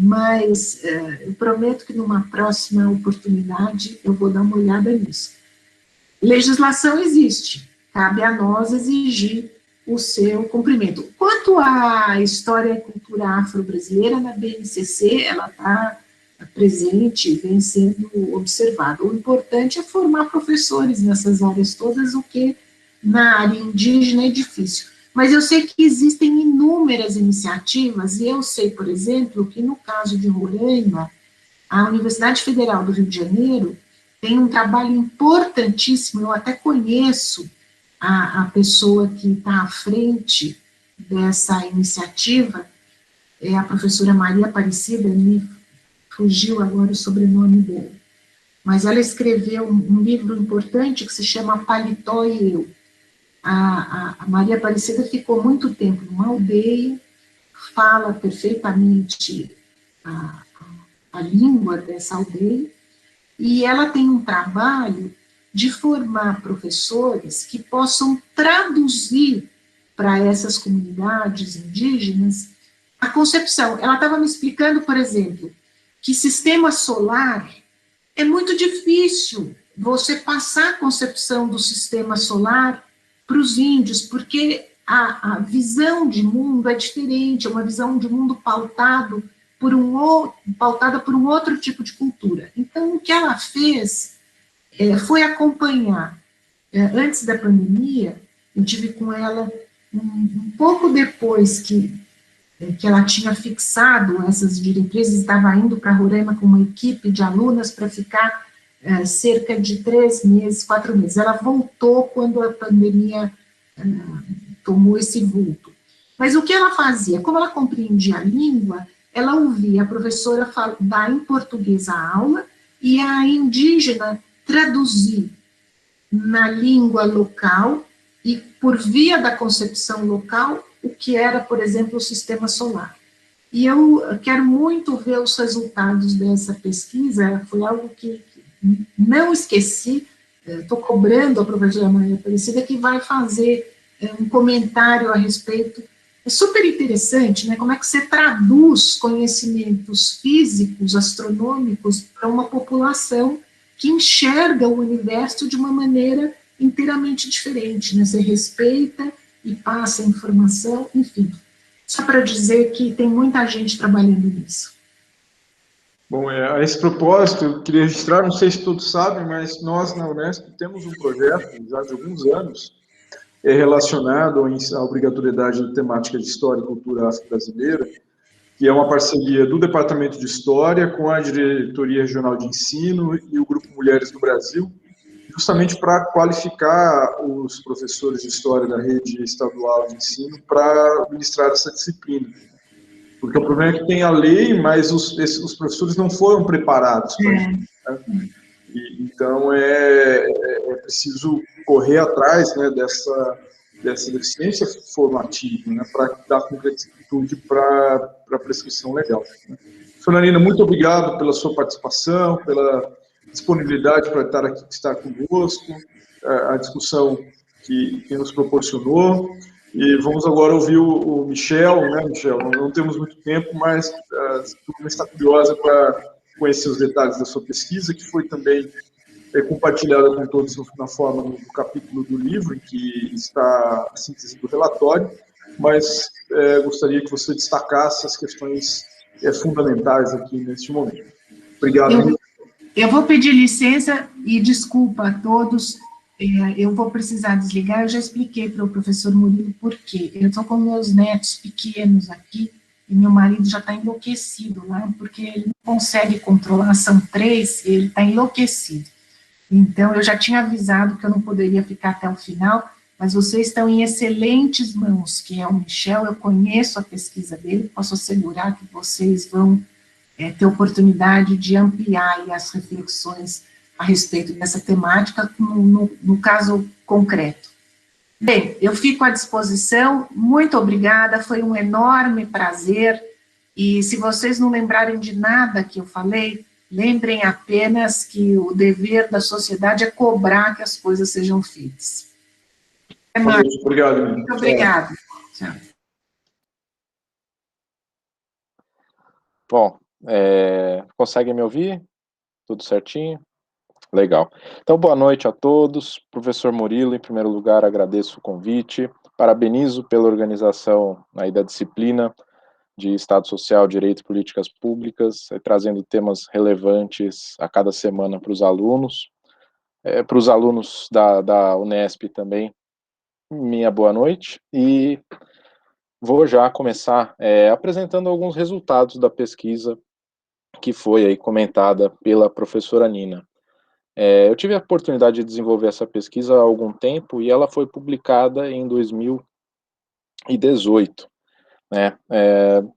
mas eu prometo que numa próxima oportunidade eu vou dar uma olhada nisso. Legislação existe, cabe a nós exigir o seu cumprimento. Quanto à história e cultura afro-brasileira, na BNCC, ela está presente, vem sendo observada. O importante é formar professores nessas áreas todas, o que na área indígena é difícil. Mas eu sei que existem inúmeras iniciativas, e eu sei, por exemplo, que no caso de Roraima, a Universidade Federal do Rio de Janeiro tem um trabalho importantíssimo, eu até conheço a pessoa que está à frente dessa iniciativa, é a professora Maria Aparecida, me fugiu agora o sobrenome dela, mas ela escreveu um livro importante que se chama Paletó e Eu. A Maria Aparecida ficou muito tempo numa aldeia, fala perfeitamente a língua dessa aldeia, e ela tem um trabalho de formar professores que possam traduzir para essas comunidades indígenas a concepção. Ela estava me explicando, por exemplo, que sistema solar é muito difícil você passar a concepção do sistema solar para os índios, porque a visão de mundo é diferente, é uma visão de mundo pautada por um outro tipo de cultura. Então, o que ela fez foi acompanhar. Antes da pandemia, eu tive com ela um pouco depois que ela tinha fixado essas diretrizes, estava indo para Roraima com uma equipe de alunas para ficar cerca de 3 meses, 4 meses. Ela voltou quando a pandemia tomou esse vulto. Mas o que ela fazia? Como ela compreendia a língua, ela ouvia a professora dar em português a aula e a indígena traduzir na língua local e por via da concepção local o que era, por exemplo, o sistema solar. E eu quero muito ver os resultados dessa pesquisa, foi algo que não esqueci, estou cobrando a professora Maria Aparecida que vai fazer um comentário a respeito. É super interessante, né, como é que você traduz conhecimentos físicos, astronômicos, para uma população que enxerga o universo de uma maneira inteiramente diferente, né, você respeita e passa informação, enfim. Só para dizer que tem muita gente trabalhando nisso. Bom, a esse propósito, eu queria registrar, não sei se todos sabem, mas nós na Unesp temos um projeto já de alguns anos relacionado à obrigatoriedade da temática de História e Cultura Afro-Brasileira, que é uma parceria do Departamento de História com a Diretoria Regional de Ensino e o Grupo Mulheres do Brasil, justamente para qualificar os professores de História da rede estadual de ensino para ministrar essa disciplina. Porque o problema é que tem a lei, mas os professores não foram preparados para isso. Né? Então, é preciso correr atrás, né, dessa deficiência formativa, né, para dar concretitude para a prescrição legal. Né? Professora Nina, muito obrigado pela sua participação, pela disponibilidade para estar conosco, a discussão que nos proporcionou. E vamos agora ouvir o Michel, né, Michel? Não temos muito tempo, mas a turma está curiosa para conhecer os detalhes da sua pesquisa, que foi também compartilhada com todos na forma do capítulo do livro, em que está a síntese do relatório, mas gostaria que você destacasse as questões fundamentais aqui neste momento. Obrigado. Eu vou pedir licença e desculpa a todos, eu vou precisar desligar, eu já expliquei para o professor Murilo por quê. Eu estou com meus netos pequenos aqui, e meu marido já está enlouquecido lá, porque ele não consegue controlar, são 3, e ele está enlouquecido. Então, eu já tinha avisado que eu não poderia ficar até o final, mas vocês estão em excelentes mãos, que é o Michel, eu conheço a pesquisa dele, posso assegurar que vocês vão ter oportunidade de ampliar as reflexões a respeito dessa temática, no caso concreto. Bem, eu fico à disposição, muito obrigada, foi um enorme prazer, e se vocês não lembrarem de nada que eu falei, lembrem apenas que o dever da sociedade é cobrar que as coisas sejam feitas. Até mais. Obrigado. Muito obrigada. Tchau. Bom, conseguem me ouvir? Tudo certinho? Legal. Então, boa noite a todos. Professor Murilo, em primeiro lugar, agradeço o convite, parabenizo pela organização aí da disciplina de Estado Social, Direito e Políticas Públicas, trazendo temas relevantes a cada semana para os alunos da Unesp também, minha boa noite, e vou já começar apresentando alguns resultados da pesquisa que foi aí comentada pela professora Nina. Eu tive a oportunidade de desenvolver essa pesquisa há algum tempo e ela foi publicada em 2018. Né?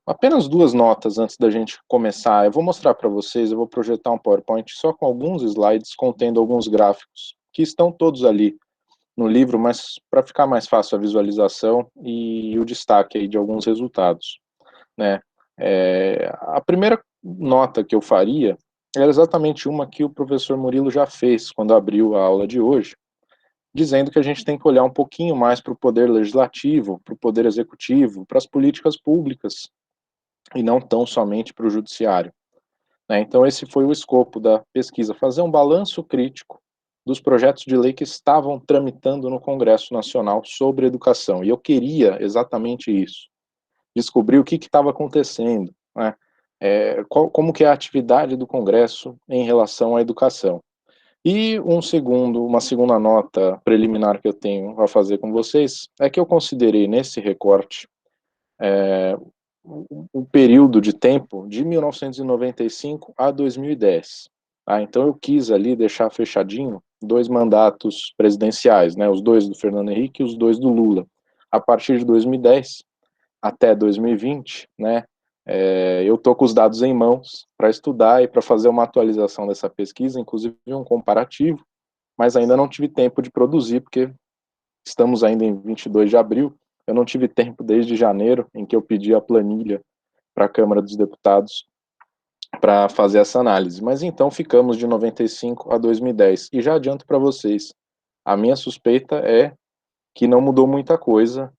Apenas 2 notas antes da gente começar. Eu vou mostrar para vocês, eu vou projetar um PowerPoint só com alguns slides contendo alguns gráficos, que estão todos ali no livro, mas para ficar mais fácil a visualização e o destaque aí de alguns resultados, né? A primeira nota que eu faria era exatamente uma que o professor Murilo já fez quando abriu a aula de hoje, dizendo que a gente tem que olhar um pouquinho mais para o poder legislativo, para o poder executivo, para as políticas públicas, e não tão somente para o judiciário, né? Então esse foi o escopo da pesquisa, fazer um balanço crítico dos projetos de lei que estavam tramitando no Congresso Nacional sobre educação, e eu queria exatamente isso, descobrir o que estava acontecendo, né? Como que é a atividade do Congresso em relação à educação. E uma segunda nota preliminar que eu tenho a fazer com vocês é que eu considerei nesse recorte o período de tempo de 1995 a 2010. Tá? Então eu quis ali deixar fechadinho 2 mandatos presidenciais, né? Os 2 do Fernando Henrique e os 2 do Lula. A partir de 2010 até 2020, né? Eu estou com os dados em mãos para estudar e para fazer uma atualização dessa pesquisa, inclusive um comparativo, mas ainda não tive tempo de produzir, porque estamos ainda em 22 de abril, eu não tive tempo desde janeiro, em que eu pedi a planilha para a Câmara dos Deputados para fazer essa análise. Mas então ficamos de 95 a 2010. E já adianto para vocês, a minha suspeita é que não mudou muita coisa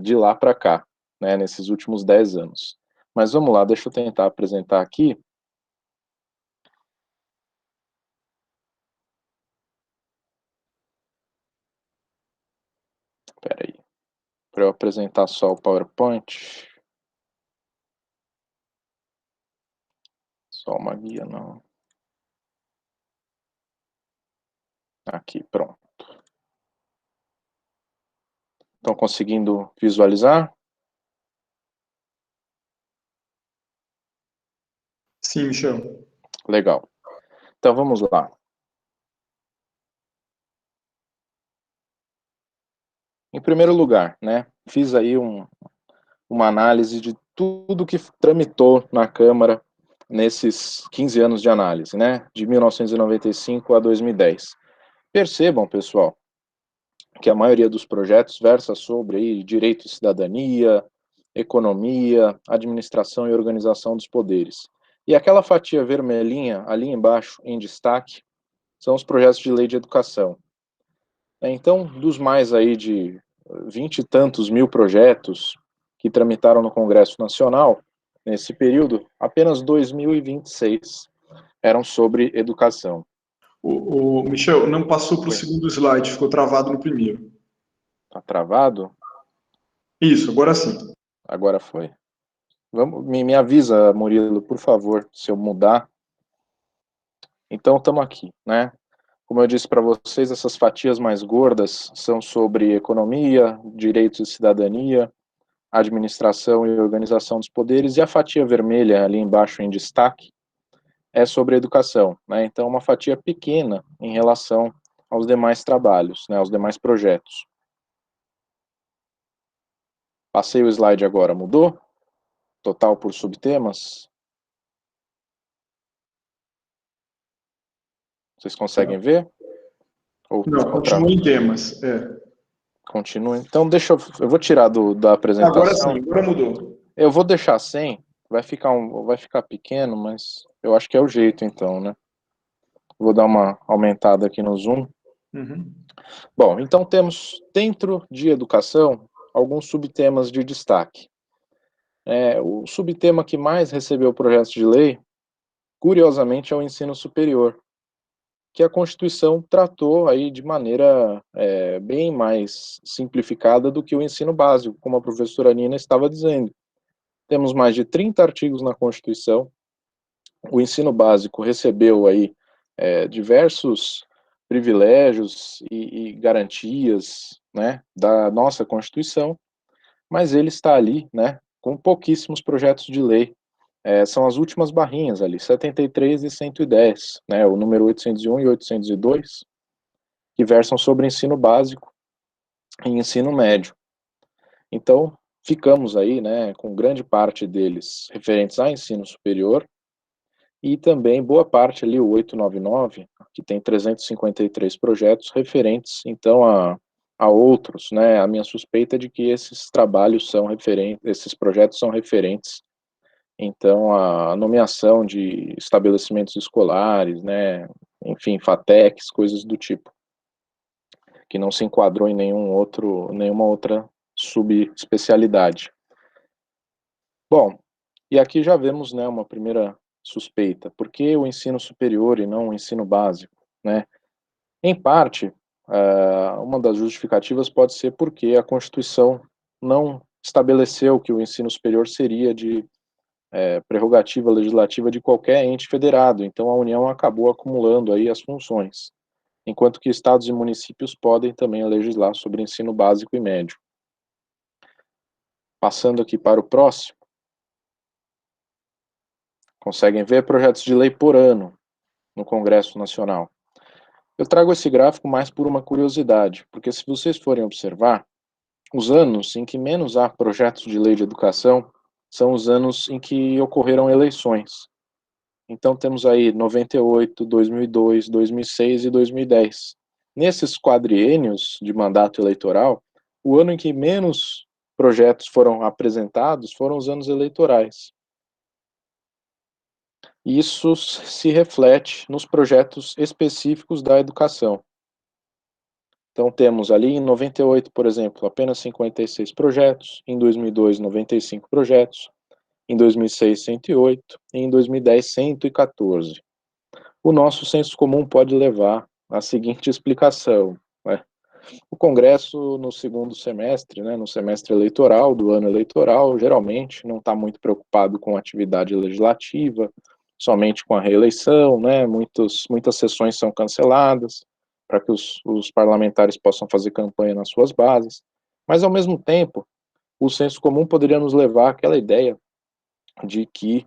de lá para cá, né, nesses últimos 10 anos. Mas vamos lá, deixa eu tentar apresentar aqui. Espera aí, para eu apresentar só o PowerPoint. Só uma guia, não. Aqui, pronto. Estão conseguindo visualizar? Sim, Michel. Legal. Então vamos lá. Em primeiro lugar, né, fiz aí uma análise de tudo que tramitou na Câmara nesses 15 anos de análise, né, de 1995 a 2010. Percebam, pessoal, que a maioria dos projetos versa sobre aí, direito e cidadania, economia, administração e organização dos poderes. E aquela fatia vermelhinha ali embaixo, em destaque, são os projetos de lei de educação. Então, dos mais aí de 20 e tantos mil projetos que tramitaram no Congresso Nacional, nesse período, apenas 2.026 eram sobre educação. O Michel, não passou para o Oi. segundo slide, ficou travado no primeiro. Tá travado? Isso, agora sim. Agora foi. Me avisa, Murilo, por favor, se eu mudar. Então, estamos aqui, né? Como eu disse para vocês, essas fatias mais gordas são sobre economia, direitos e cidadania, administração e organização dos poderes, e a fatia vermelha ali embaixo em destaque é sobre educação, né? Então, uma fatia pequena em relação aos demais trabalhos, né, aos demais projetos. Passei o slide agora, mudou? Total por subtemas? Vocês conseguem ver? Ou Não, continua em temas. continua? Então, eu vou tirar da apresentação. Agora sim, agora mudou. Eu vou deixar sem, vai ficar pequeno, mas eu acho que é o jeito então, né? Vou dar uma aumentada aqui no zoom. Uhum. Bom, então temos dentro de educação alguns subtemas de destaque. O subtema que mais recebeu projetos de lei, curiosamente, é o ensino superior, que a Constituição tratou aí de maneira bem mais simplificada do que o ensino básico, como a professora Nina estava dizendo. Temos mais de 30 artigos na Constituição. O ensino básico recebeu aí diversos privilégios e garantias, né, da nossa Constituição, mas ele está ali, né, com pouquíssimos projetos de lei. São as últimas barrinhas ali, 73 e 110, né, o número 801 e 802, que versam sobre ensino básico e ensino médio. Então, ficamos aí, né, com grande parte deles referentes a ensino superior, e também boa parte ali, o 899, que tem 353 projetos referentes, então, a a outros, né? A minha suspeita é de que esses trabalhos são referentes, esses projetos são referentes, então, a nomeação de estabelecimentos escolares, né? Enfim, FATECs, coisas do tipo, que não se enquadrou em nenhuma outra subespecialidade. Bom, e aqui já vemos, né, uma primeira suspeita. Por que o ensino superior e não o ensino básico, né? Em parte, uma das justificativas pode ser porque a Constituição não estabeleceu que o ensino superior seria de prerrogativa legislativa de qualquer ente federado, então a União acabou acumulando aí as funções, enquanto que estados e municípios podem também legislar sobre ensino básico e médio. Passando aqui para o próximo, conseguem ver projetos de lei por ano no Congresso Nacional. Eu trago esse gráfico mais por uma curiosidade, porque se vocês forem observar, os anos em que menos há projetos de lei de educação são os anos em que ocorreram eleições. Então temos aí 98, 2002, 2006 e 2010. Nesses quadriênios de mandato eleitoral, o ano em que menos projetos foram apresentados foram os anos eleitorais. Isso se reflete nos projetos específicos da educação. Então temos ali em 98, por exemplo, apenas 56 projetos, em 2002, 95 projetos, em 2006, 108 e em 2010, 114. O nosso senso comum pode levar à seguinte explicação, né? O Congresso, no segundo semestre, né, no semestre eleitoral, do ano eleitoral, geralmente não está muito preocupado com a atividade legislativa, somente com a reeleição, né, muitas sessões são canceladas para que os parlamentares possam fazer campanha nas suas bases, mas, ao mesmo tempo, o senso comum poderia nos levar àquela ideia de que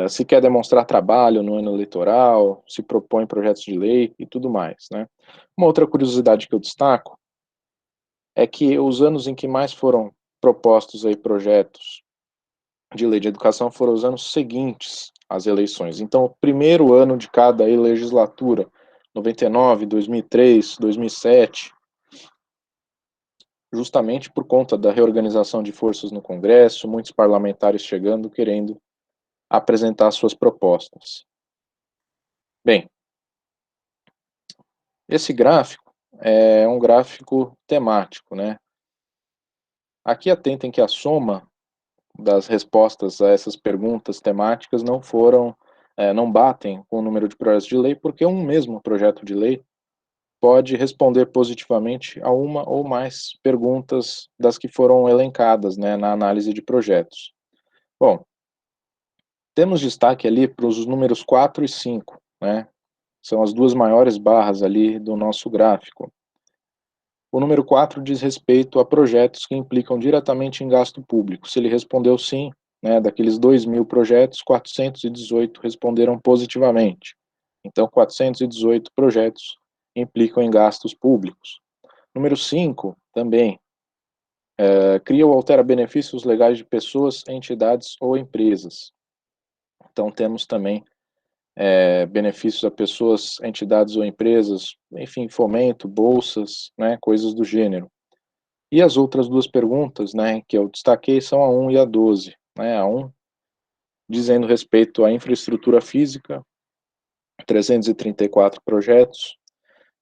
se quer demonstrar trabalho no ano eleitoral, se propõe projetos de lei e tudo mais, né? Uma outra curiosidade que eu destaco é que os anos em que mais foram propostos aí projetos de lei de educação foram os anos seguintes às eleições. Então, o primeiro ano de cada legislatura, 99, 2003, 2007, justamente por conta da reorganização de forças no Congresso, muitos parlamentares chegando querendo apresentar suas propostas. Bem, esse gráfico é um gráfico temático, né? Aqui atentem que a soma das respostas a essas perguntas temáticas não batem com o número de projetos de lei, porque um mesmo projeto de lei pode responder positivamente a uma ou mais perguntas das que foram elencadas, né, na análise de projetos. Bom, temos destaque ali para os números 4 e 5, né? São as duas maiores barras ali do nosso gráfico. O número 4 diz respeito a projetos que implicam diretamente em gasto público. Se ele respondeu sim, né, daqueles 2.000 projetos, 418 responderam positivamente. Então, 418 projetos implicam em gastos públicos. Número 5, também, cria ou altera benefícios legais de pessoas, entidades ou empresas. Então, temos também benefícios a pessoas, entidades ou empresas, enfim, fomento, bolsas, né, coisas do gênero. E as outras duas perguntas, né, que eu destaquei são a 1 e a 12. Né, a 1 dizendo respeito à infraestrutura física, 334 projetos,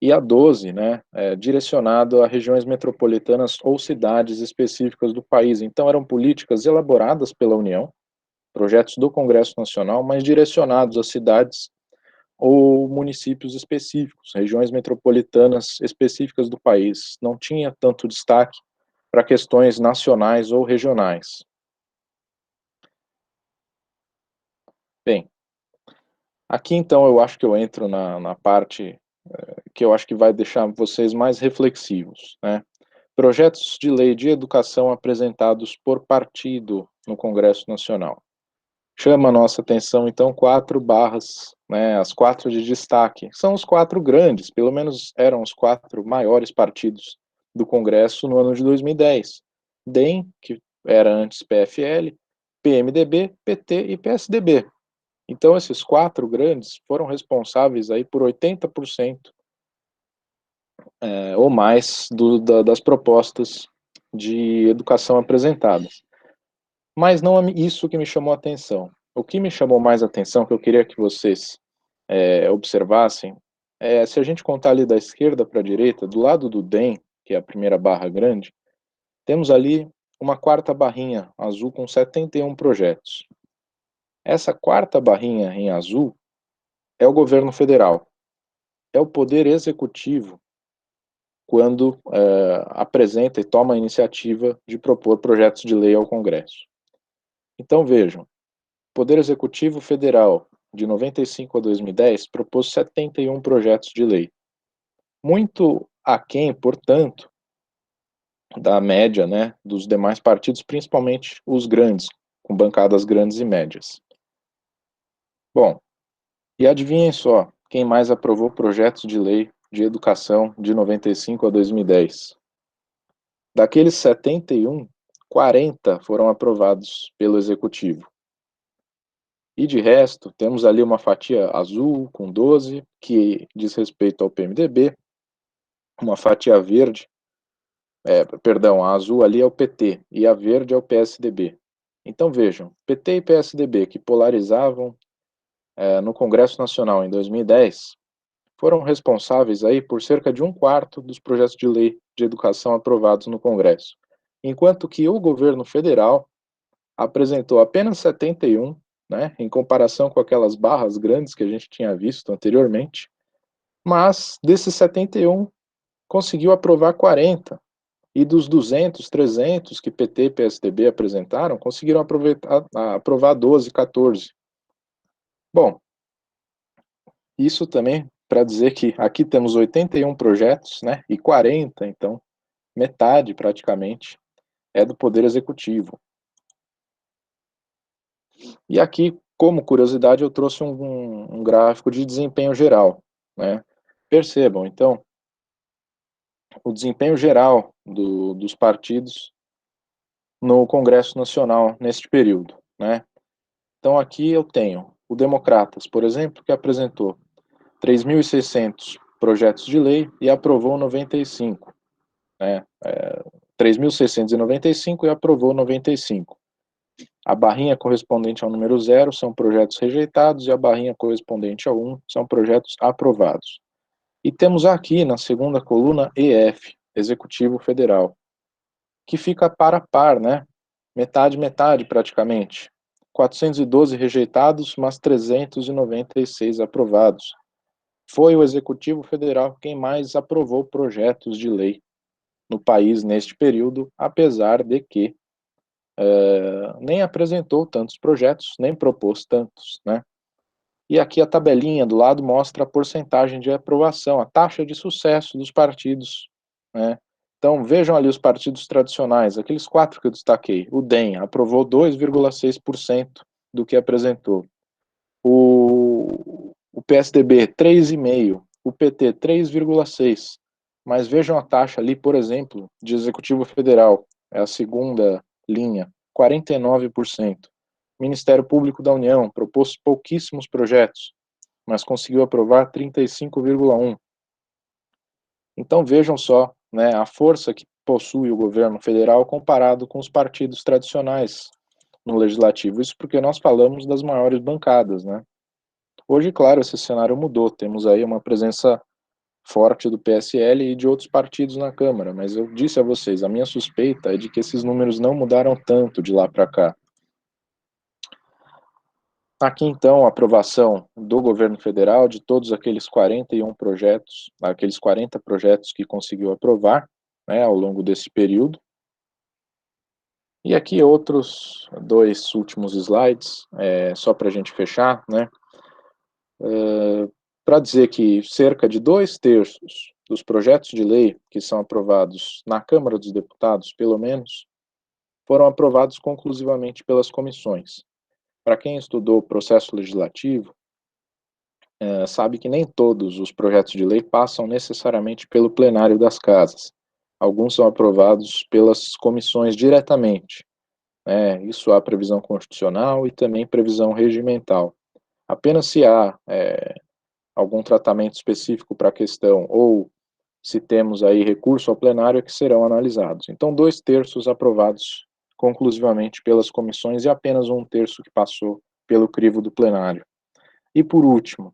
e a 12, né, direcionado a regiões metropolitanas ou cidades específicas do país. Então eram políticas elaboradas pela União, projetos do Congresso Nacional, mas direcionados a cidades ou municípios específicos, regiões metropolitanas específicas do país. Não tinha tanto destaque para questões nacionais ou regionais. Bem, aqui então eu acho que eu entro na parte que eu acho que vai deixar vocês mais reflexivos, né? Projetos de lei de educação apresentados por partido no Congresso Nacional. Chama a nossa atenção, então, 4 barras, né, as 4 de destaque. São os 4 grandes, pelo menos eram os 4 maiores partidos do Congresso no ano de 2010. DEM, que era antes PFL, PMDB, PT e PSDB. Então, esses 4 grandes foram responsáveis aí por 80% ou mais das propostas de educação apresentadas. Mas não é isso que me chamou a atenção. O que me chamou mais a atenção, que eu queria que vocês observassem, se a gente contar ali da esquerda para a direita, do lado do DEM, que é a primeira barra grande, temos ali uma quarta barrinha azul com 71 projetos. Essa quarta barrinha em azul é o governo federal, é o poder executivo quando apresenta e toma a iniciativa de propor projetos de lei ao Congresso. Então vejam, o Poder Executivo Federal, de 95 a 2010, propôs 71 projetos de lei. Muito aquém, portanto, da média, né, dos demais partidos, principalmente os grandes, com bancadas grandes e médias. Bom, e adivinhem só, quem mais aprovou projetos de lei de educação de 95 a 2010? Daqueles 71, 40 foram aprovados pelo Executivo. E de resto, temos ali uma fatia azul com 12, que diz respeito ao PMDB, uma fatia verde, a azul ali é o PT, e a verde é o PSDB. Então vejam, PT e PSDB, que polarizavam no Congresso Nacional em 2010, foram responsáveis aí por cerca de 1/4 dos projetos de lei de educação aprovados no Congresso, enquanto que o governo federal apresentou apenas 71, né, em comparação com aquelas barras grandes que a gente tinha visto anteriormente, mas desses 71, conseguiu aprovar 40, e dos 200, 300 que PT e PSDB apresentaram, conseguiram aprovar 12, 14. Bom, isso também para dizer que aqui temos 81 projetos, né, e 40, então, metade praticamente, é do Poder Executivo. E aqui, como curiosidade, eu trouxe um gráfico de desempenho geral, né? Percebam, então, o desempenho geral dos partidos no Congresso Nacional neste período, né? Então aqui eu tenho o Democratas, por exemplo, que apresentou 3.600 projetos de lei e aprovou 95, né? 3.695 e aprovou 95. A barrinha correspondente ao número 0 são projetos rejeitados e a barrinha correspondente ao 1 são projetos aprovados. E temos aqui na segunda coluna EF, Executivo Federal, que fica par a par, né? Metade, metade praticamente. 412 rejeitados, mas 396 aprovados. Foi o Executivo Federal quem mais aprovou projetos de lei no país neste período, apesar de que nem apresentou tantos projetos, nem propôs tantos, né? E aqui a tabelinha do lado mostra a porcentagem de aprovação, a taxa de sucesso dos partidos, né? Então, vejam ali os partidos tradicionais, aqueles 4 que eu destaquei. O DEM aprovou 2,6% do que apresentou. O PSDB, 3,5%. O PT, 3,6%. Mas vejam a taxa ali, por exemplo, de Executivo Federal, é a segunda linha, 49%. Ministério Público da União propôs pouquíssimos projetos, mas conseguiu aprovar 35,1%. Então vejam só, né, a força que possui o governo federal comparado com os partidos tradicionais no legislativo. Isso porque nós falamos das maiores bancadas, né? Hoje, claro, esse cenário mudou. Temos aí uma presença forte do PSL e de outros partidos na Câmara, mas eu disse a vocês, a minha suspeita é de que esses números não mudaram tanto de lá para cá. Aqui, então, a aprovação do governo federal de todos aqueles 41 projetos, aqueles 40 projetos que conseguiu aprovar, né, ao longo desse período. E aqui outros 2 últimos slides, só para a gente fechar, né, para dizer que cerca de 2/3 dos projetos de lei que são aprovados na Câmara dos Deputados, pelo menos, foram aprovados conclusivamente pelas comissões. Para quem estudou o processo legislativo, sabe que nem todos os projetos de lei passam necessariamente pelo plenário das casas. Alguns são aprovados pelas comissões diretamente. Isso há previsão constitucional e também previsão regimental. Apenas se há algum tratamento específico para a questão ou se temos aí recurso ao plenário, é que serão analisados. Então, 2/3 aprovados conclusivamente pelas comissões e apenas 1/3 que passou pelo crivo do plenário. E por último,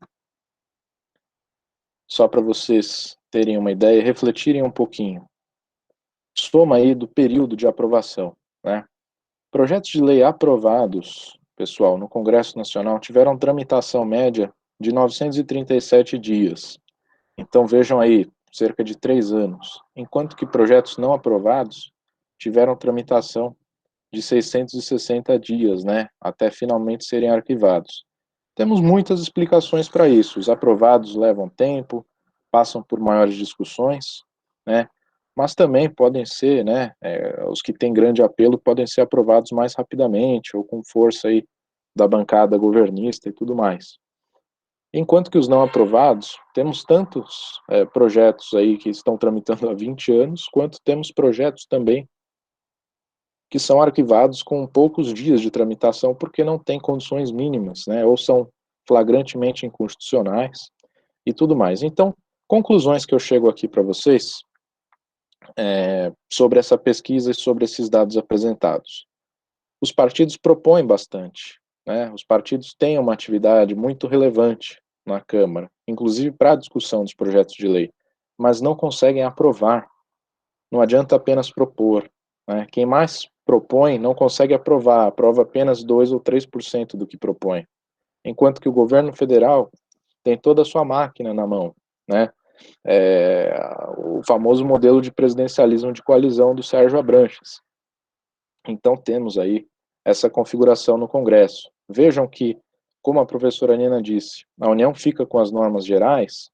só para vocês terem uma ideia, refletirem um pouquinho, soma aí do período de aprovação, né? Projetos de lei aprovados, pessoal, no Congresso Nacional tiveram tramitação média de 937 dias. Então vejam aí, cerca de 3 anos, enquanto que projetos não aprovados tiveram tramitação de 660 dias, né, até finalmente serem arquivados. Temos muitas explicações para isso. Os aprovados levam tempo, passam por maiores discussões, né, mas também podem ser, né, os que têm grande apelo podem ser aprovados mais rapidamente ou com força aí da bancada governista e tudo mais. Enquanto que os não aprovados, temos tantos projetos aí que estão tramitando há 20 anos, quanto temos projetos também que são arquivados com poucos dias de tramitação porque não têm condições mínimas, né, ou são flagrantemente inconstitucionais e tudo mais. Então, conclusões que eu chego aqui para vocês sobre essa pesquisa e sobre esses dados apresentados. Os partidos propõem bastante, né? Os partidos têm uma atividade muito relevante na Câmara, inclusive para a discussão dos projetos de lei, mas não conseguem aprovar. Não adianta apenas propor, né? Quem mais propõe não consegue aprovar, aprova apenas 2 ou 3% do que propõe, enquanto que o governo federal tem toda a sua máquina na mão, né? O famoso modelo de presidencialismo de coalizão do Sérgio Abranches. Então temos aí essa configuração no Congresso. Vejam que, como a professora Nina disse, a União fica com as normas gerais,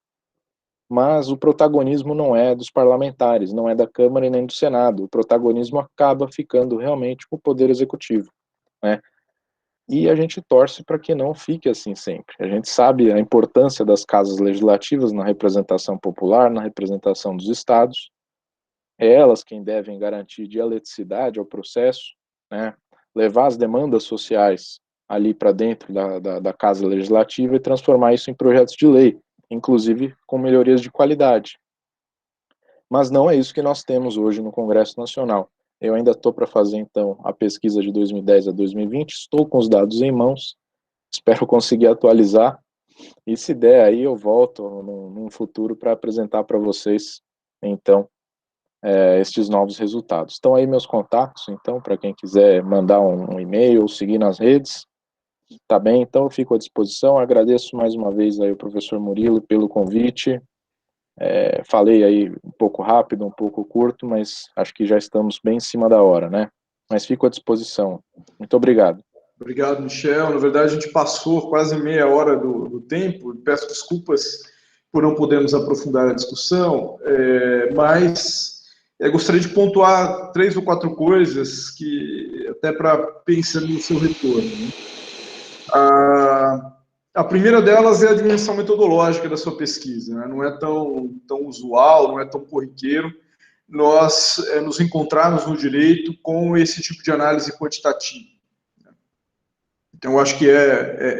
mas o protagonismo não é dos parlamentares, não é da Câmara e nem do Senado. O protagonismo acaba ficando realmente com o Poder Executivo, né? E a gente torce para que não fique assim sempre. A gente sabe a importância das casas legislativas na representação popular, na representação dos estados. É elas quem devem garantir dialeticidade ao processo, né? Levar as demandas sociais ali para dentro da casa legislativa e transformar isso em projetos de lei, inclusive com melhorias de qualidade. Mas não é isso que nós temos hoje no Congresso Nacional. Eu ainda estou para fazer, então, a pesquisa de 2010 a 2020, estou com os dados em mãos, espero conseguir atualizar, e se der aí eu volto num futuro para apresentar para vocês, então, estes novos resultados. Estão aí meus contatos, então, para quem quiser mandar um e-mail ou seguir nas redes, tá bem? Então, eu fico à disposição, agradeço mais uma vez aí o professor Murilo pelo convite. Falei aí um pouco rápido, um pouco curto, mas acho que já estamos bem em cima da hora, né? Mas fico à disposição. Muito obrigado. Obrigado, Michel. Na verdade, a gente passou quase meia hora do tempo. Peço desculpas por não podermos aprofundar a discussão, mas gostaria de pontuar 3 ou 4 coisas que, até para pensar no seu retorno, né? A primeira delas é a dimensão metodológica da sua pesquisa, né? Não é tão usual, não é tão corriqueiro nós nos encontrarmos no direito com esse tipo de análise quantitativa. Então, eu acho que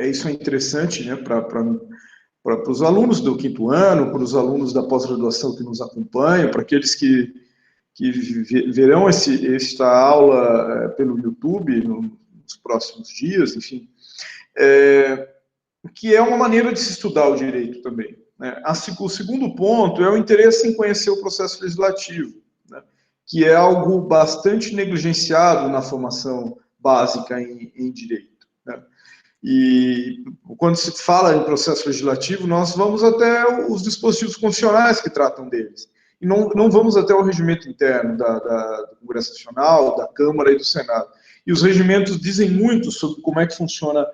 isso é interessante, né, para os alunos do 5º ano, para os alunos da pós-graduação que nos acompanham, para aqueles que verão esta aula pelo YouTube nos próximos dias, enfim, que é uma maneira de se estudar o direito também, né? O segundo ponto é o interesse em conhecer o processo legislativo, né, que é algo bastante negligenciado na formação básica em direito, né? E quando se fala em processo legislativo, nós vamos até os dispositivos constitucionais que tratam deles. E não vamos até o regimento interno do Congresso Nacional, da Câmara e do Senado. E os regimentos dizem muito sobre como é que funciona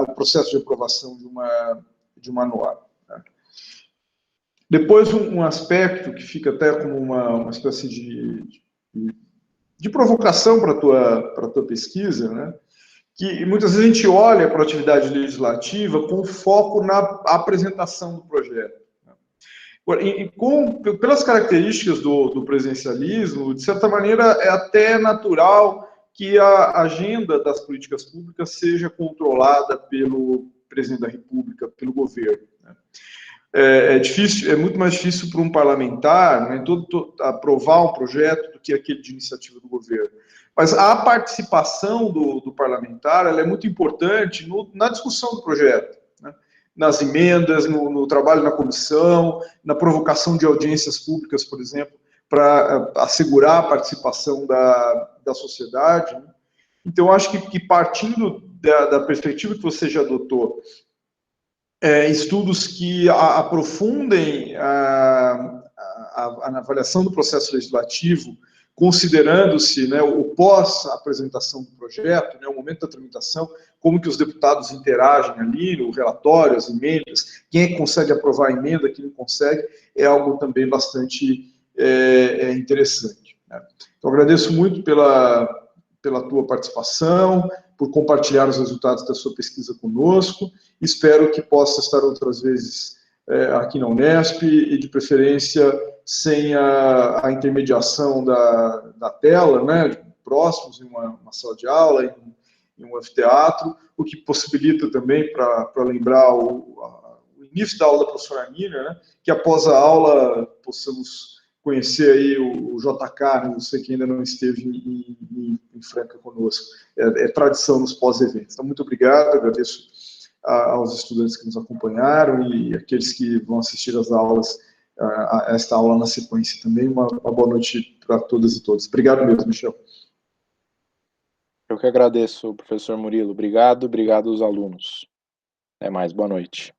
o processo de aprovação de uma norma, né? Depois, um aspecto que fica até como uma espécie de provocação para a tua pesquisa, né? Que muitas vezes a gente olha para a atividade legislativa com foco na apresentação do projeto. E pelas características do presidencialismo, de certa maneira, é até natural que a agenda das políticas públicas seja controlada pelo presidente da República, pelo governo, né? é muito mais difícil para um parlamentar, né, aprovar um projeto do que aquele de iniciativa do governo. Mas a participação do parlamentar, ela é muito importante na discussão do projeto, né, nas emendas, no trabalho na comissão, na provocação de audiências públicas, por exemplo, para assegurar a participação da sociedade, né. Então, acho que partindo da perspectiva que você já adotou, estudos que aprofundem a avaliação do processo legislativo, considerando-se, né, o pós-apresentação do projeto, né, o momento da tramitação, como que os deputados interagem ali, no relatório, as emendas, quem é que consegue aprovar a emenda, quem não consegue, é algo também bastante interessante, né. Então, agradeço muito pela tua participação, por compartilhar os resultados da sua pesquisa conosco. Espero que possa estar outras vezes aqui na Unesp, e de preferência sem a intermediação da tela, né, próximos, em uma sala de aula, em um anfiteatro, o que possibilita também, para lembrar o início da aula da professora Nina, né, que após a aula possamos conhecer aí o JK, né, você que ainda não esteve em Franca conosco. É tradição nos pós-eventos. Então, muito obrigado, agradeço aos estudantes que nos acompanharam e aqueles que vão assistir às aulas, a esta aula na sequência também. Uma boa noite para todas e todos. Obrigado mesmo, Michel. Eu que agradeço, professor Murilo. Obrigado aos alunos. Até mais, boa noite.